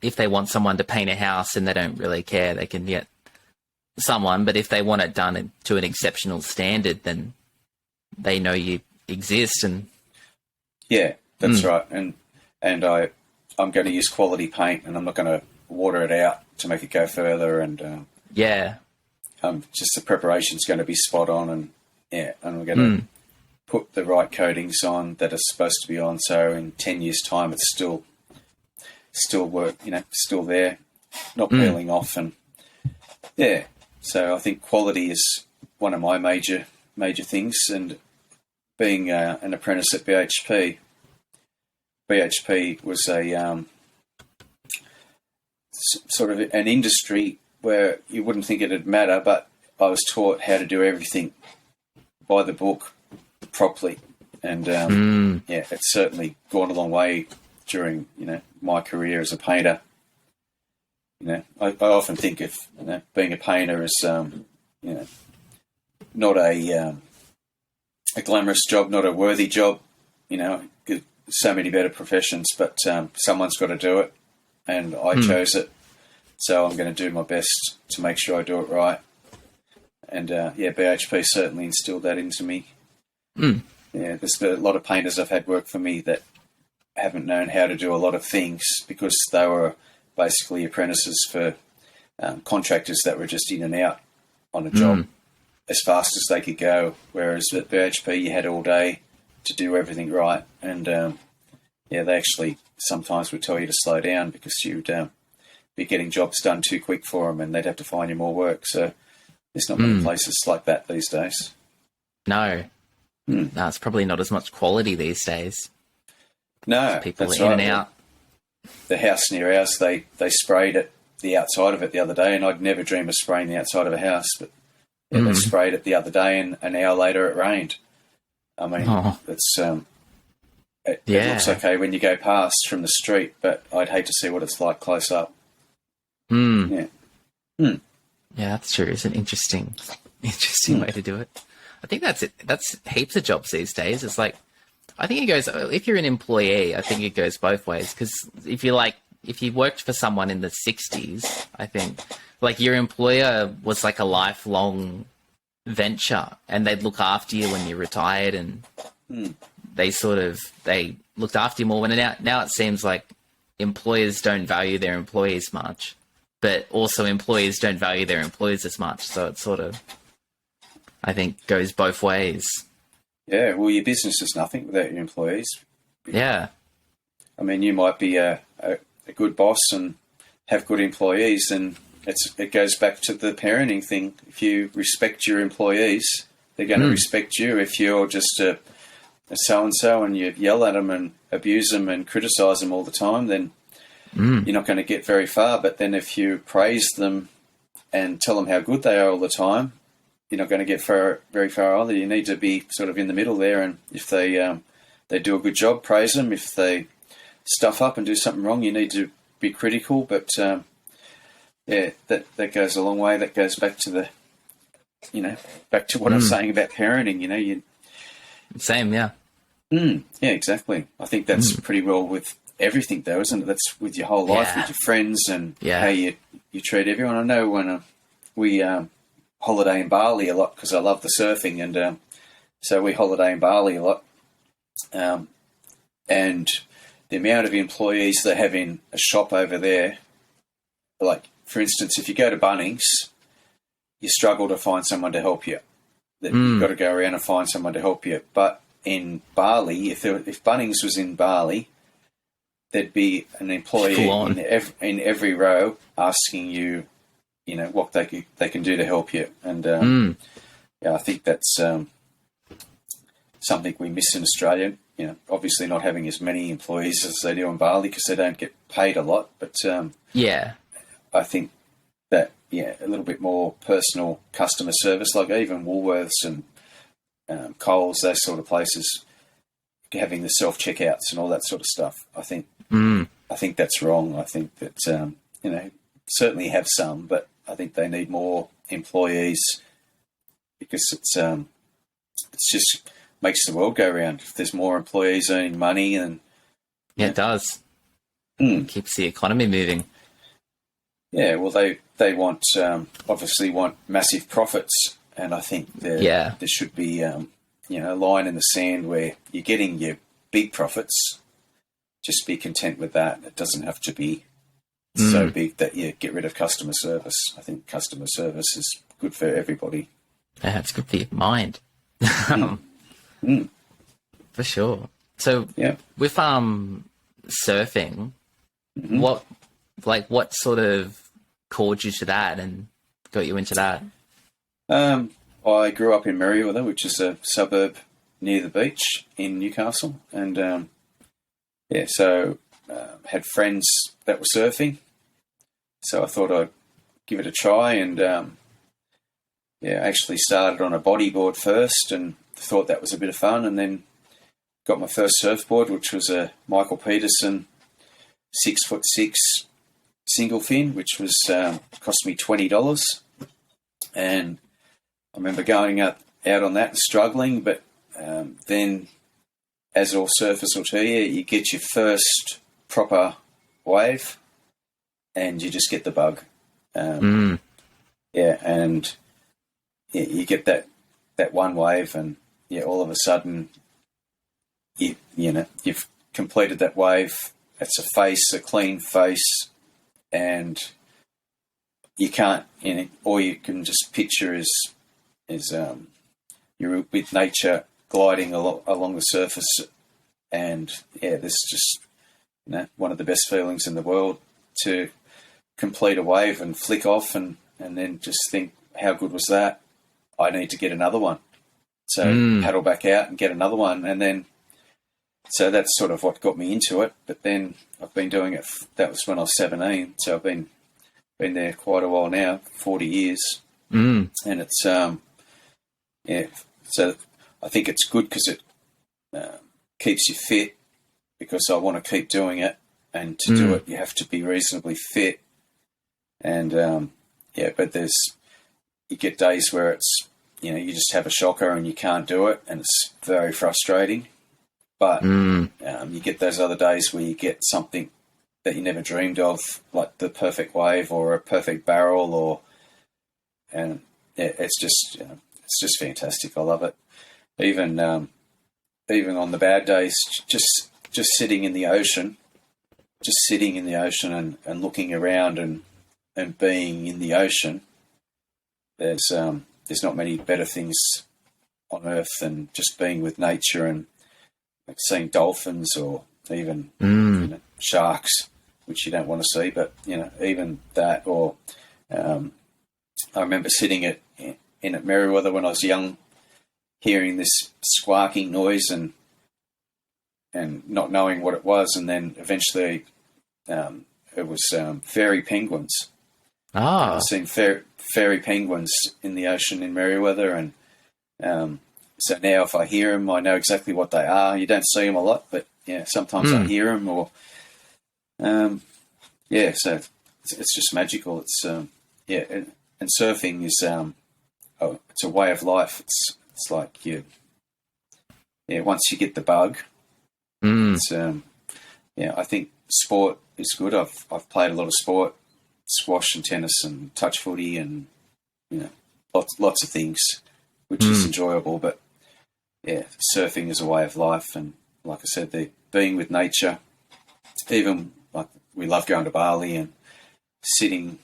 If they want someone to paint a house and they don't really care, they can get someone. But if they want it done to an exceptional standard, then they know you exist. And that's right. And I'm going to use quality paint, and I'm not going to water it out to make it go further. And just the preparation's going to be spot on, and I'm going to put the right coatings on that are supposed to be on. So in 10 years' time, it's still work, still there, not peeling off, and So I think quality is one of my major things. And being an apprentice at BHP was a sort of an industry where you wouldn't think it'd matter, but I was taught how to do everything by the book properly. And it's certainly gone a long way during my career as a painter. I often think of being a painter as not a glamorous job, not a worthy job. So many better professions, but someone's got to do it, and I chose it, so I'm going to do my best to make sure I do it right. And BHP certainly instilled that into me. There's a lot of painters I've had work for me that haven't known how to do a lot of things because they were basically apprentices for contractors that were just in and out on a job as fast as they could go, whereas at BHP you had all day to do everything right. And they actually sometimes would tell you to slow down because you'd be getting jobs done too quick for them, and they'd have to find you more work. So there's not many places like that these days. No, it's probably not as much quality these days. No, people that's are in right. and out. The house near ours, they sprayed the outside of it the other day, and I'd never dream of spraying the outside of a house, but they sprayed it the other day, and an hour later it rained. I mean, it's it looks okay when you go past from the street, but I'd hate to see what it's like close up. Yeah, that's true. It's an interesting way to do it. I think that's it. That's heaps of jobs these days. It's like, I think it goes, if you're an employee, I think it goes both ways. Because if you worked for someone in the 60s, I think like your employer was like a lifelong venture, and they'd look after you when you retired, and they looked after you more. When now it seems like employers don't value their employees much. but also employees don't value their employees as much. So it sort of, I think, goes both ways. Yeah, well, your business is nothing without your employees. Yeah. I mean, you might be a good boss and have good employees, and it goes back to the parenting thing. If you respect your employees, they're going to respect you. If you're just a so-and-so and you yell at them and abuse them and criticize them all the time, then you're not going to get very far. But then if you praise them and tell them how good they are all the time, you're not going to get very far either. You need to be sort of in the middle there, and if they do a good job, praise them. If they stuff up and do something wrong, you need to be critical. But that goes a long way. That goes back to back to what I'm saying about parenting. Same, yeah. Yeah, exactly. I think that's pretty well with everything, though, isn't it? That's with your whole life, with your friends, and how you treat everyone. I know when we holiday in Bali a lot because I love the surfing, and so we holiday in Bali a lot. And the amount of employees they have in a shop over there, like, for instance, if you go to Bunnings, you struggle to find someone to help you. You've got to go around and find someone to help you. But in Bali, if Bunnings was in Bali, there'd be an employee in every row asking you, what they can do to help you. And I think that's something we miss in Australia. Obviously not having as many employees as they do in Bali because they don't get paid a lot. But I think that a little bit more personal customer service, like even Woolworths and Coles, those sort of places, having the self checkouts and all that sort of stuff. I think that's wrong. I think that certainly have some, but I think they need more employees because it's just makes the world go round. If there's more employees earning money, and it does. It keeps the economy moving. Yeah, well, they want obviously want massive profits, and I think there should be a line in the sand where you're getting your big profits. Just be content with that. It doesn't have to be so big that you get rid of customer service. I think customer service is good for everybody. Yeah, it's good for your mind. For sure. So with surfing, what sort of called you to that and got you into that? I grew up in Merriweather, which is a suburb near the beach in Newcastle, and so had friends that were surfing, so I thought I'd give it a try, and actually started on a bodyboard first and thought that was a bit of fun, and then got my first surfboard, which was a Michael Peterson 6'6" single fin, which was cost me $20, and I remember going out on that and struggling, but then, as all surfers will tell you, you get your first proper wave and you just get the bug. And you get that one wave, and all of a sudden you've completed that wave. It's a clean face, and you can't, all you can just picture is you're with nature gliding along the surface, and this is just one of the best feelings in the world to complete a wave and flick off, and then just think, how good was that? I need to get another one. So paddle back out and get another one, and then so that's sort of what got me into it. But then I've been doing it. That was when I was 17, so I've been there quite a while now, 40 years, and it's So I think it's good because it keeps you fit, because I want to keep doing it, and to do it you have to be reasonably fit. And but you get days where it's you just have a shocker and you can't do it, and it's very frustrating. But you get those other days where you get something that you never dreamed of, like the perfect wave or a perfect barrel, it's just fantastic. I love it. Even on the bad days, just sitting in the ocean, and looking around and and being in the ocean, there's not many better things on earth than just being with nature and like seeing dolphins or even sharks, which you don't want to see, but even that. Or I remember sitting in at Merriweather when I was young, hearing this squawking noise and not knowing what it was, and then eventually it was fairy penguins. Ah, I've seen fairy penguins in the ocean in Merriweather, and so now if I hear them, I know exactly what they are. You don't see them a lot, but sometimes I hear them. Or so it's just magical. It's and surfing is it's a way of life. It's like once you get the bug, it's I think sport is good. I've played a lot of sport, squash and tennis and touch footy and lots of things, which is enjoyable. But surfing is a way of life, and like I said, the being with nature. Even like we love going to Bali and sitting.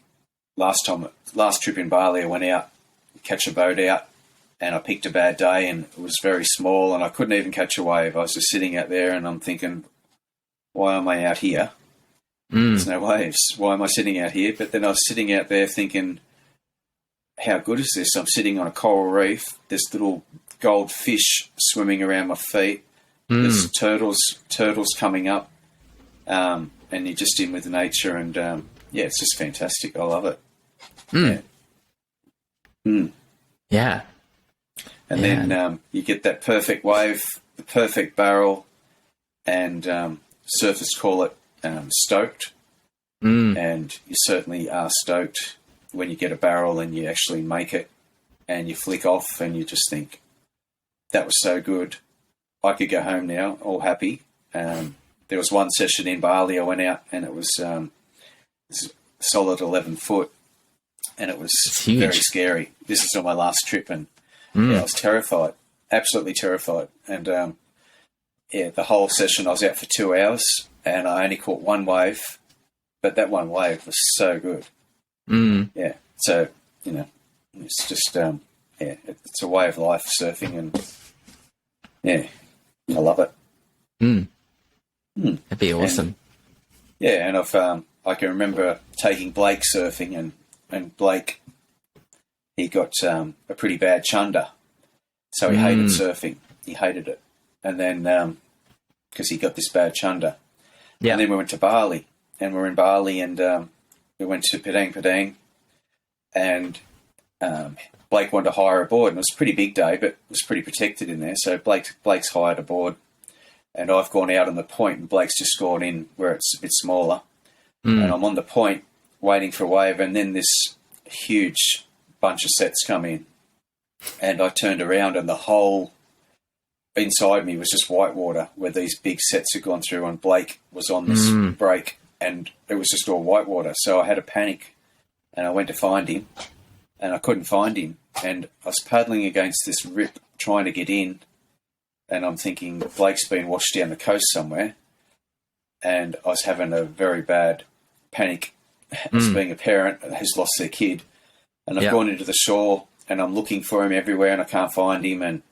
Last trip in Bali, I went out, catch a boat out, and I picked a bad day, and it was very small, and I couldn't even catch a wave. I was just sitting out there, and I'm thinking, why am I out here? There's no waves. Why am I sitting out here? But then I was sitting out there thinking, how good is this? I'm sitting on a coral reef. There's little gold fish swimming around my feet. There's turtles coming up, and you're just in with nature, and it's just fantastic. I love it. Yeah. And then you get that perfect wave, the perfect barrel, and surfers call it stoked. And you certainly are stoked when you get a barrel and you actually make it and you flick off and you just think, that was so good. I could go home now, all happy. There was one session in Bali I went out, and it was solid 11 foot, and it was very scary. This is on my last trip, and I was terrified, absolutely terrified. And the whole session I was out for 2 hours, and I only caught one wave, but that one wave was so good. So it's just it's a way of life, surfing, and I love it. That'd be awesome. And I can remember taking Blake surfing, and Blake, he got a pretty bad chunder, so he hated surfing. He hated it, and then because he got this bad chunder, and then we went to Bali, and we're in Bali, and we went to Padang, and Blake wanted to hire a board, and it was a pretty big day, but it was pretty protected in there. So Blake's hired a board, and I've gone out on the point, and Blake's just gone in where it's a bit smaller. And I'm on the point waiting for a wave, and then this huge bunch of sets come in, and I turned around, and the whole inside me was just white water where these big sets had gone through, and Blake was on this break, and it was just all white water. So I had a panic, and I went to find him, and I couldn't find him, and I was paddling against this rip trying to get in, and I'm thinking Blake's been washed down the coast somewhere, and I was having a very bad panic as being a parent who's lost their kid, and I've gone into the shore, and I'm looking for him everywhere, and I can't find him, and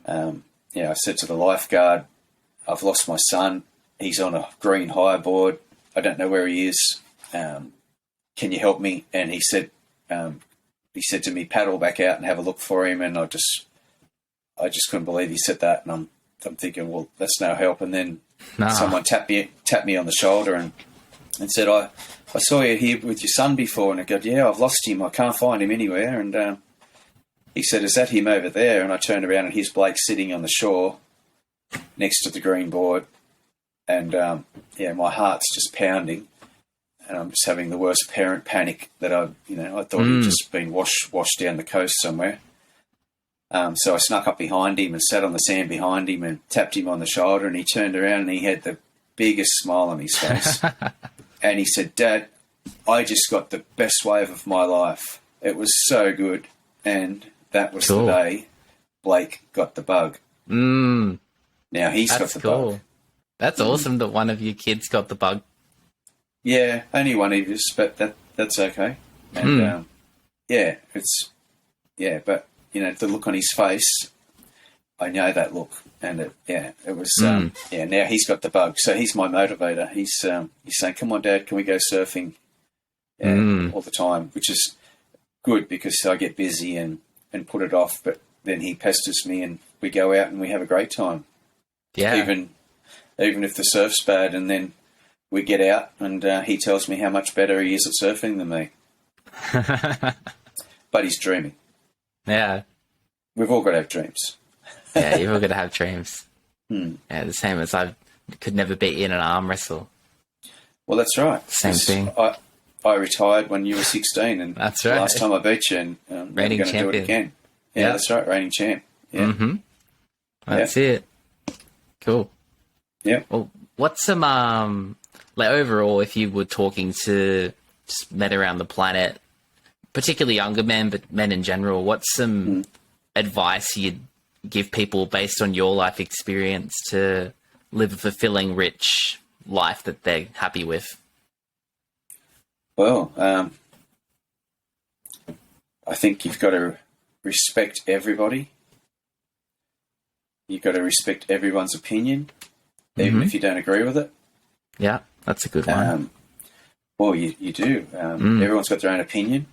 I said to the lifeguard, I've lost my son, he's on a green hire board, I don't know where he is, can you help me? And he said to me, paddle back out and have a look for him, and I just couldn't believe he said that, and I'm thinking, well, that's no help. And then someone tapped me on the shoulder and said, I saw you here with your son before, and I go, yeah, I've lost him, I can't find him anywhere. And he said, is that him over there? And I turned around, and here's Blake sitting on the shore next to the green board, and my heart's just pounding, and I'm just having the worst parent panic that I thought he'd just been washed down the coast somewhere. So I snuck up behind him and sat on the sand behind him and tapped him on the shoulder, and he turned around and he had the biggest smile on his face. And he said, Dad, I just got the best wave of my life. It was so good. And that was the day Blake got the bug. Now he's got the bug. That's awesome that one of your kids got the bug. Yeah, only one of us, but that's okay. And but the look on his face, I know that look, and it was now he's got the bug, so he's my motivator. He's saying, "Come on, Dad, can we go surfing?" All the time, which is good because I get busy and put it off, but then he pesters me and we go out and we have a great time. Yeah. Even if the surf's bad, and then we get out and he tells me how much better he is at surfing than me. But he's dreaming. Yeah. We've all got to have dreams. Yeah, you've all got to have dreams. Yeah, the same as I could never beat you in an arm wrestle. Well, that's right. Same thing. I retired when you were 16, and that's right. Last time I beat you, and I'm going to do it again. Yeah, that's right, reigning champ. Yeah. Mm-hmm. That's it. Cool. Yeah. Well, what's some like overall, if you were talking to just men around the planet, particularly younger men, but men in general, what's some advice you'd give people based on your life experience to live a fulfilling, rich life that they're happy with? Well, I think you've got to respect everybody. You've got to respect everyone's opinion, even if you don't agree with it. Yeah, that's a good one. Well, you do. Everyone's got their own opinion.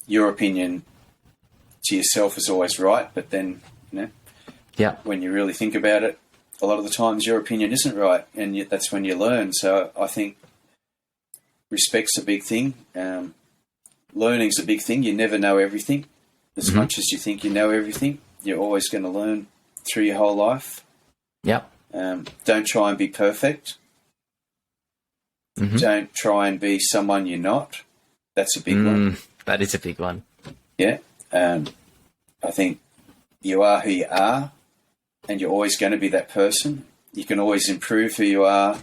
Your opinion to yourself is always right, but then, when you really think about it, a lot of the times your opinion isn't right, and that's when you learn. So I think respect's a big thing. Learning's a big thing. You never know everything. As much as you think you know everything, you're always going to learn through your whole life. Yep. Don't try and be perfect. Don't try and be someone you're not. That's a big one. That is a big one. Yeah. I think you are who you are, and you're always going to be that person. You can always improve who you are,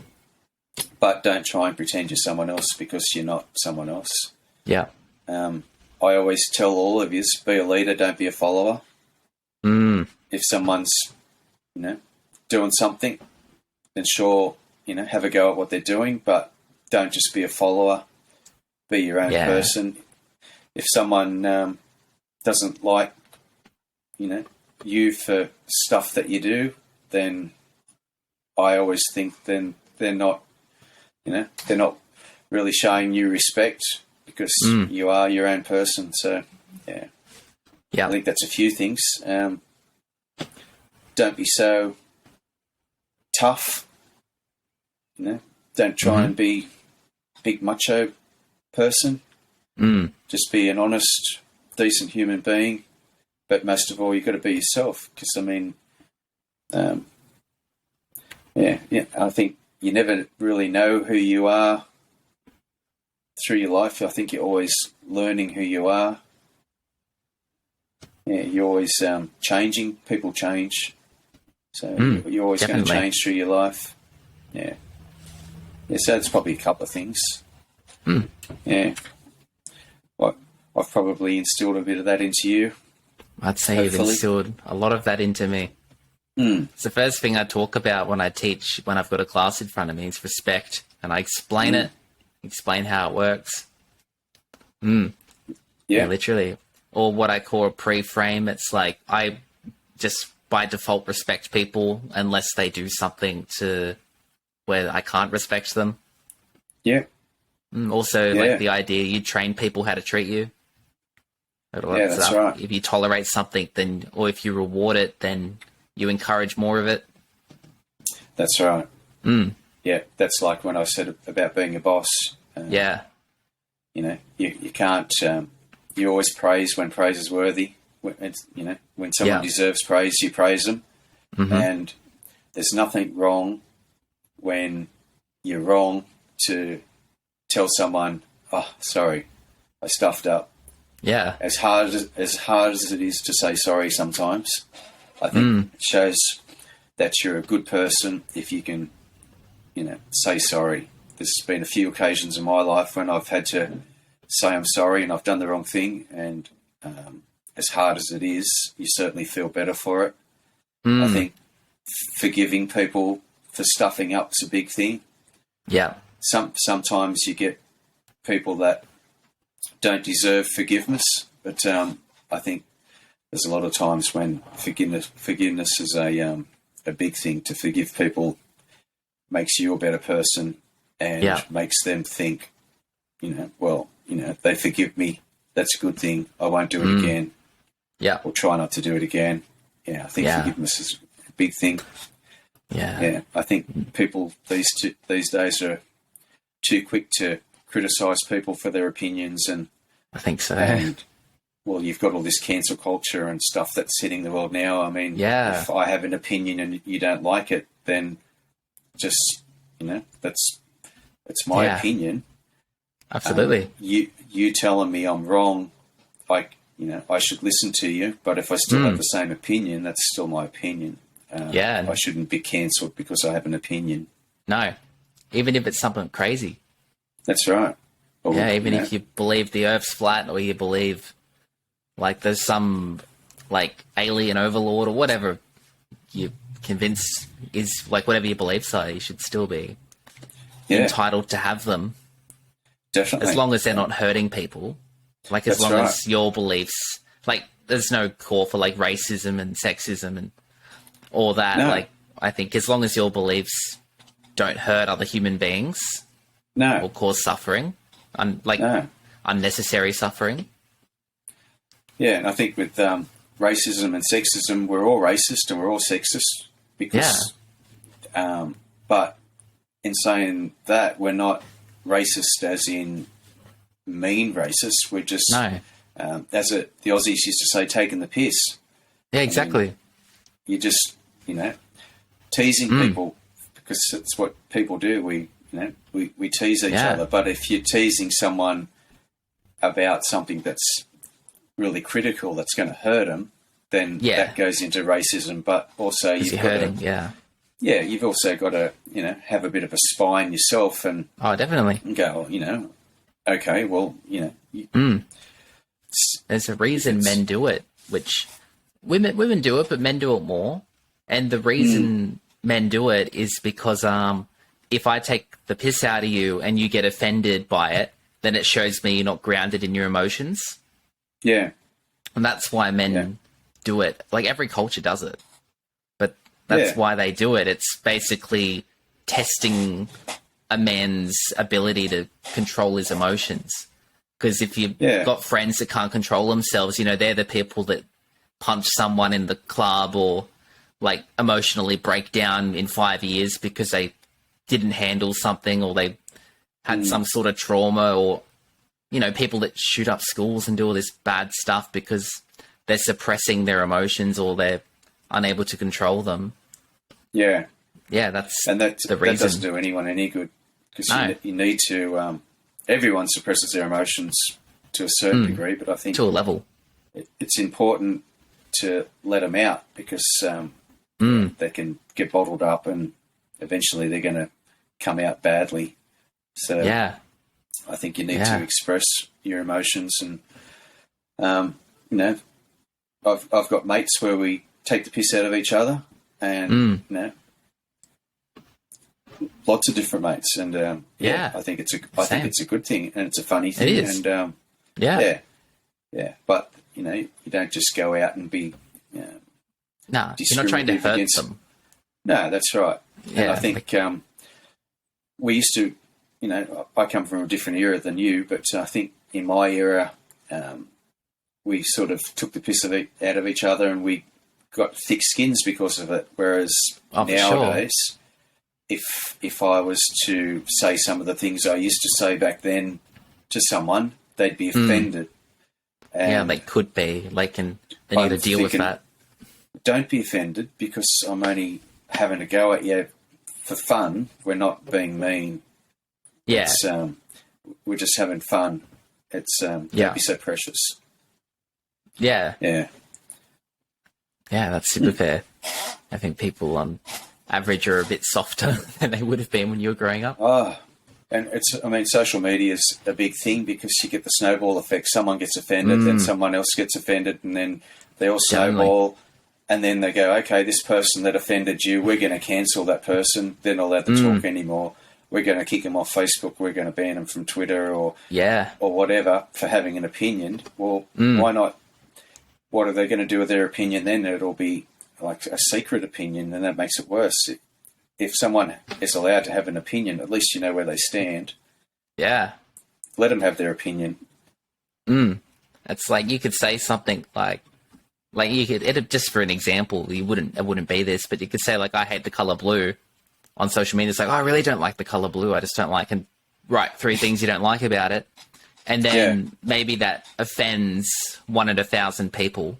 but don't try and pretend you're someone else, because you're not someone else. Yeah. I always tell all of you, be a leader, don't be a follower. If someone's, doing something, then sure, have a go at what they're doing, but don't just be a follower. Be your own person. If someone doesn't like, you for stuff that you do, then I always think then they're not really showing you respect, because you are your own person. So, yeah. I think that's a few things. Don't be so tough. Don't try and be big macho person. Just be an honest, decent human being. But most of all, you've got to be yourself. Because, I think you never really know who you are through your life. I think you're always learning who you are. Yeah, you're always changing. People change. So you're always going to change through your life. Yeah. Yeah, so that's probably a couple of things. Yeah. Well, I've probably instilled a bit of that into you. I'd say you've instilled a lot of that into me. It's the first thing I talk about when I teach, when I've got a class in front of me, is respect. And I explain it, explain how it works. Yeah, literally. Or what I call a pre-frame. It's like I just by default respect people unless they do something to where I can't respect them. Yeah. Also, like the idea you train people how to treat you. Yeah, that's right. If you tolerate something, then, or if you reward it, then you encourage more of it. That's right. Yeah, that's like when I said about being a boss. You can't. You always praise when praise is worthy. When someone deserves praise, you praise them. And there's nothing wrong when you're wrong to tell someone, "Oh, sorry, I stuffed up." Yeah. As hard as it is to say sorry sometimes, I think it shows that you're a good person if you can, say sorry. There's been a few occasions in my life when I've had to say I'm sorry and I've done the wrong thing, and as hard as it is, you certainly feel better for it. I think forgiving people for stuffing up is a big thing. Yeah. sometimes you get people that don't deserve forgiveness, but I think there's a lot of times when forgiveness is a big thing. To forgive people makes you a better person and makes them think, well, they forgive me. That's a good thing. I won't do it again. Yeah. Or try not to do it again. Yeah, I think forgiveness is a big thing. Yeah. Yeah, I think people these days are too quick to criticise people for their opinions, and I think so. And well, you've got all this cancel culture and stuff that's hitting the world now. I mean, if I have an opinion and you don't like it, then just that's my opinion. Absolutely. You telling me I'm wrong, I should listen to you. But if I still have the same opinion, that's still my opinion. I shouldn't be cancelled because I have an opinion. No, even if it's something crazy. That's right. Or, even if you believe the Earth's flat, or you believe like there's some like alien overlord or whatever you're convinced is like whatever your beliefs are, you should still be entitled to have them. Definitely. As long as they're not hurting people. Like as long as your beliefs, like there's no call for like racism and sexism and all that. No. Like I think as long as your beliefs don't hurt other human beings or cause suffering, unnecessary suffering. Yeah, and I think with racism and sexism, we're all racist and we're all sexist because, but in saying that, we're not racist as in mean racist. We're just, the Aussies used to say, taking the piss. Yeah, exactly. I mean, you just, teasing people because it's what people do. We tease each other. But if you're teasing someone about something that's really critical, that's going to hurt them, then that goes into racism. But also you've also got to, have a bit of a spine yourself and definitely go, okay, well, there's a reason men do it, which women do it, but men do it more. And the reason men do it is because if I take the piss out of you and you get offended by it, then it shows me you're not grounded in your emotions. Yeah. And that's why men do it. Like every culture does it. But that's why they do it. It's basically testing a man's ability to control his emotions. Because if you've got friends that can't control themselves, they're the people that punch someone in the club or like emotionally break down in 5 years because they didn't handle something or they had some sort of trauma, or people that shoot up schools and do all this bad stuff because they're suppressing their emotions or they're unable to control them. Yeah, that's the reason. That doesn't do anyone any good because you need to. Everyone suppresses their emotions to a certain degree, but I think to a level, it's important to let them out because they can get bottled up and eventually they're going to come out badly. So I think you need to express your emotions, and I've got mates where we take the piss out of each other, and lots of different mates, and I think it's a good thing, and it's a funny thing, it is. And but you don't just go out and be you're not trying to hurt them. No, that's right. And I think we used to. I come from a different era than you, but I think in my era, we sort of took the piss out of each other and we got thick skins because of it. Whereas nowadays, if I was to say some of the things I used to say back then to someone, they'd be offended. And they could be. And they need to deal with that. Don't be offended because I'm only having a go at you for fun. We're not being mean. Yeah, we're just having fun. It's don't be so precious. Yeah, that's super fair. I think people on average are a bit softer than they would have been when you were growing up. And social media is a big thing because you get the snowball effect. Someone gets offended, then someone else gets offended, and then they all snowball. And then they go, okay, this person that offended you, we're going to cancel that person. They're not allowed to talk anymore. we're going to kick them off Facebook, we're going to ban them from Twitter or Yeah. or whatever for having an opinion. Well, why not? What are they going to do with their opinion then? It'll be like a secret opinion, and that makes it worse. If someone is allowed to have an opinion, at least you know where they stand. Yeah. Let them have their opinion. It's like you could say something like you could, just for an example, it wouldn't be this, but you could say like, I hate the color blue on social media. It's like, oh, I really don't like the color blue. I just don't like, and write 3 things you don't like about it. And then maybe that offends 1 in 1,000 people.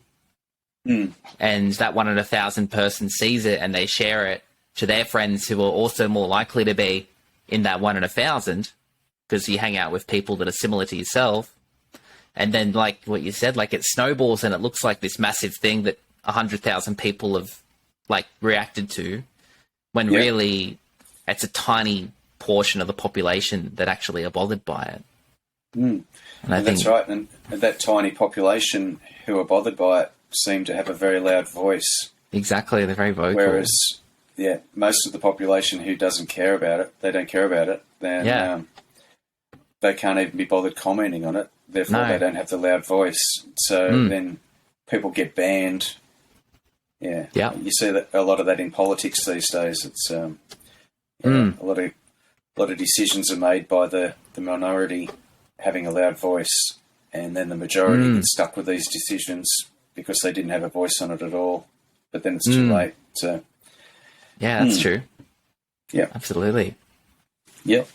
And that 1 in 1,000 person sees it and they share it to their friends who are also more likely to be in that 1 in 1,000, because you hang out with people that are similar to yourself. And then, like what you said, like it snowballs and it looks like this massive thing that 100,000 people have like reacted to, when really it's a tiny portion of the population that actually are bothered by it. And that's right. And that tiny population who are bothered by it seem to have a very loud voice. Exactly, they're very vocal. Whereas, most of the population who doesn't care about it, they don't care about it, then they can't even be bothered commenting on it. Therefore, they don't have the loud voice. So then people get banned. Yeah. You see that a lot of that in politics these days. It's a lot of decisions are made by the minority having a loud voice, and then the majority get stuck with these decisions because they didn't have a voice on it at all. But then it's too late. So yeah, that's true. Yeah, absolutely. Yep.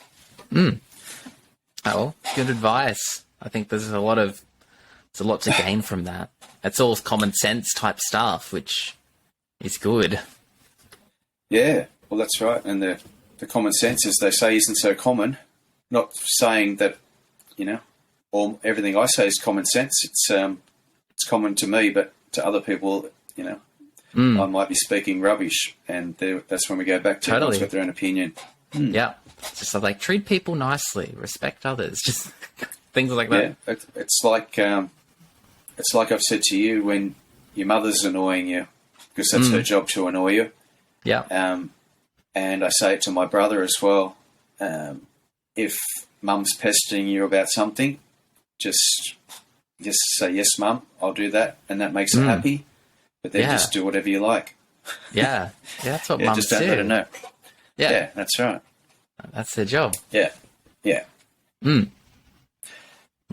Oh, good advice. I think there's a lot to gain from that. It's all common sense type stuff, which is good. Yeah, well, that's right. And the common sense, as they say, isn't so common. Not saying that, everything I say is common sense. It's common to me, but to other people, I might be speaking rubbish, and that's when we go back to everyone's got their own opinion. Yeah, just like treat people nicely, respect others, just things like that. Yeah, it's like I've said to you, when your mother's annoying you, because that's her job to annoy you. Yeah. And I say it to my brother as well. If mum's pestering you about something, just say, yes, mum, I'll do that. And that makes her happy. But then just do whatever you like. Yeah. That's what mums just don't do. let her know. Yeah, that's right. That's their job. Yeah. Yeah,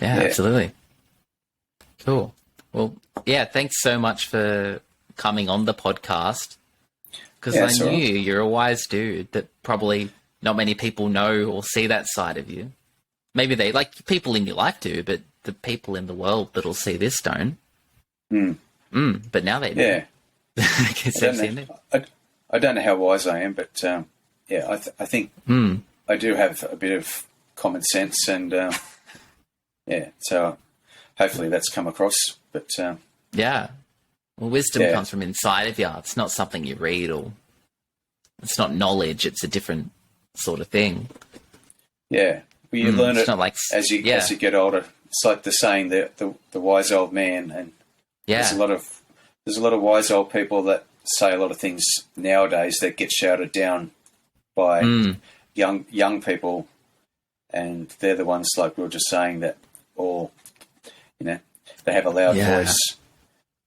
absolutely. Cool. Well, thanks so much for coming on the podcast, because I knew you're a wise dude that probably not many people know or see that side of you. Maybe they, like, people in your life do, but the people in the world that'll see this don't. But now they do. Yeah. I I don't know how wise I am, but I think I do have a bit of common sense, and so hopefully that's come across. But well, wisdom comes from inside of you. It's not something you read, or it's not knowledge. It's a different sort of thing. Yeah, well, you learn it like, as you get older. It's like the saying, the wise old man, and there's a lot of wise old people that say a lot of things nowadays that get shouted down by young people, and they're the ones, like we were just saying, that all they have a loud voice,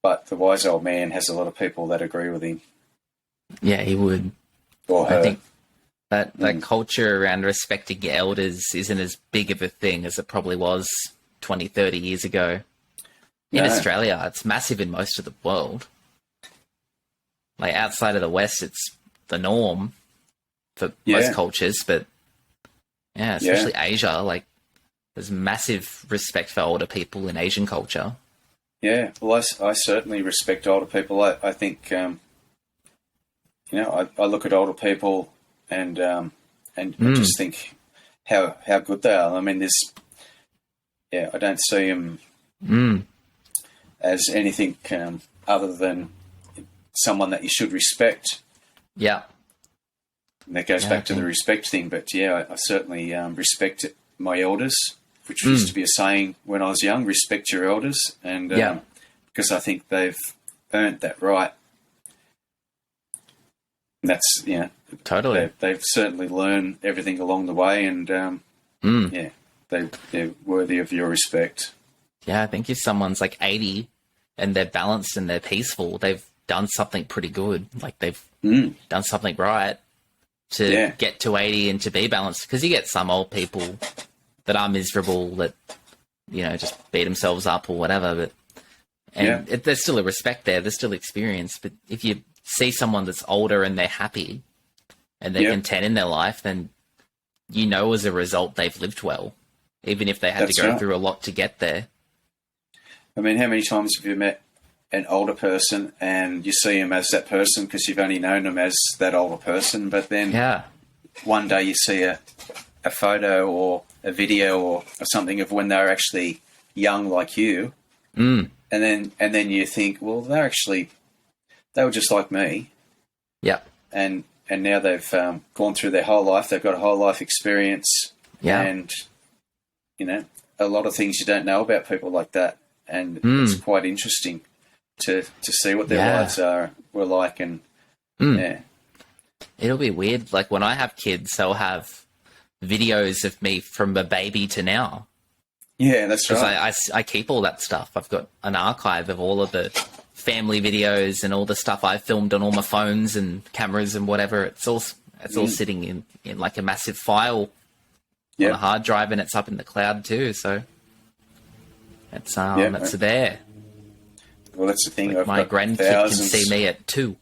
but the wise old man has a lot of people that agree with him. Yeah, he would. Or her. I think that culture around respecting your elders isn't as big of a thing as it probably was 20, 30 years ago. In Australia, it's massive in most of the world. Like, outside of the West, it's the norm for most cultures, but especially Asia, like, there's massive respect for older people in Asian culture. Yeah, well, I certainly respect older people. I think, I look at older people and I just think how good they are. I mean, I don't see them as anything other than someone that you should respect. Yeah. And that goes back to the respect thing. But, I certainly respect my elders, which used to be a saying when I was young, respect your elders. And because I think they've earned that right. That's, Totally. they've certainly learned everything along the way, and they're worthy of your respect. Yeah, I think if someone's like 80 and they're balanced and they're peaceful, they've done something pretty good. Like they've done something right to get to 80 and to be balanced. Because you get some old people that are miserable, that, just beat themselves up or whatever. But there's still a respect there. There's still experience. But if you see someone that's older and they're happy and they're content in their life, then as a result they've lived well, even if they had to go through a lot to get there. I mean, how many times have you met an older person and you see them as that person because you've only known them as that older person, but then one day you see a photo or a video or something of when they were actually young like you, and then you think, well, they were just like me. Yeah. And now they've gone through their whole life. They've got a whole life experience. Yeah. And, a lot of things you don't know about people like that. And it's quite interesting to see what their lives were like. And, it'll be weird. Like when I have kids, they'll have videos of me from a baby to now. Yeah, that's right. I keep all that stuff. I've got an archive of all of the family videos and all the stuff I filmed on all my phones and cameras and whatever. It's all sitting in like a massive file on a hard drive, and it's up in the cloud too. So it's there. Well, that's the thing. My grandkid can see me at 2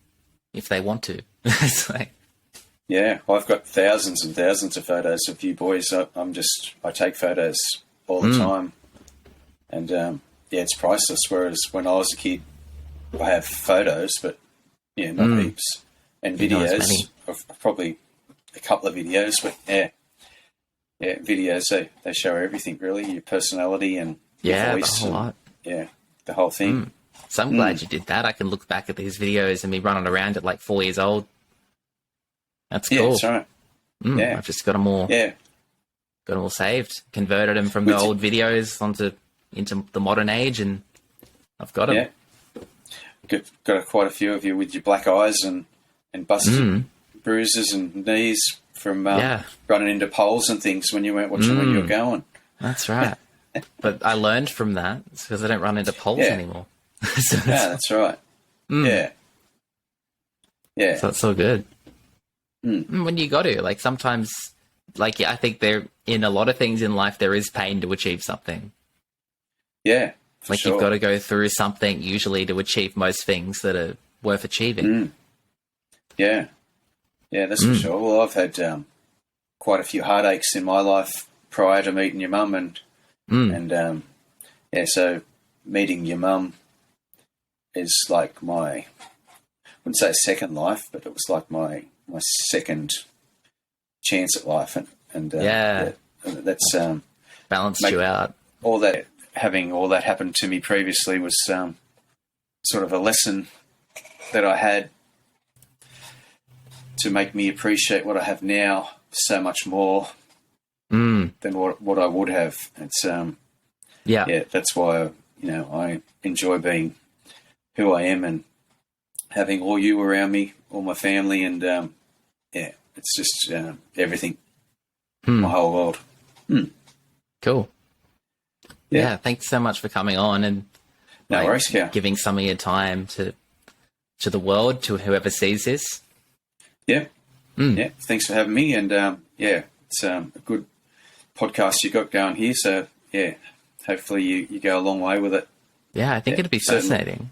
if they want to. It's like, I've got thousands and thousands of photos of you boys. I take photos all the time, and it's priceless. Whereas when I was a kid, I have photos, but not heaps, and videos. Of probably a couple of videos, but videos. They show everything really, your personality and your voice, the whole lot. The whole thing. So I'm glad you did that. I can look back at these videos and me running around at like 4 years old. That's cool. Yeah, that's right. I've just got them all. Got them all saved. Converted them from the old videos into the modern age, and I've got them. Got quite a few of you with your black eyes and busted bruises and knees from running into poles and things when you weren't watching when you were going. That's right. But I learned from that because I don't run into poles anymore. That's right. Yeah. So it's all good. When you got to, like, sometimes, like, I think there, in a lot of things in life, there is pain to achieve something. Yeah. Like, you've got to go through something usually to achieve most things that are worth achieving. Yeah, that's for sure. Well, I've had quite a few heartaches in my life prior to meeting your mum, and so meeting your mum is like my, I wouldn't say second life, but it was like my second chance at life, and that's balanced you out. All that, having all that happen to me previously was sort of a lesson that I had to make me appreciate what I have now so much more than what I would have. It's that's why I enjoy being who I am and having all you around me, all my family, and it's just everything, my whole world. Cool. Yeah, thanks so much for coming on and no worries, Cal. Giving some of your time to the world, to whoever sees this. Yeah. Thanks for having me, and it's a good podcast you got going here. So hopefully you go a long way with it. Yeah, I think it'd be fascinating.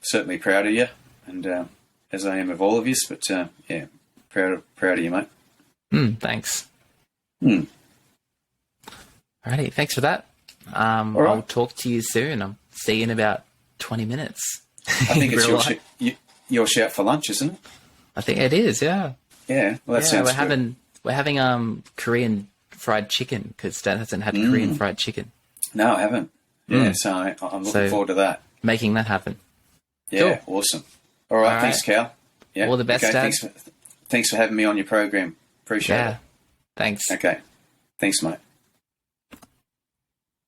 Certainly proud of you, and as I am of all of you. But proud of you, mate. Thanks. Alrighty, thanks for that. I'll talk to you soon. I'll see you in about 20 minutes. I think it's your shout for lunch, isn't it? I think it is, yeah. Yeah, well, that sounds good. We're having Korean fried chicken because Dad hasn't had Korean fried chicken. No, I haven't. Yeah, so I'm looking forward to that. Making that happen. Yeah, cool. Awesome. All right, thanks, Cal. Yeah, all the best, Dad. Thanks for having me on your program. Appreciate it. Thanks. Okay, thanks, mate.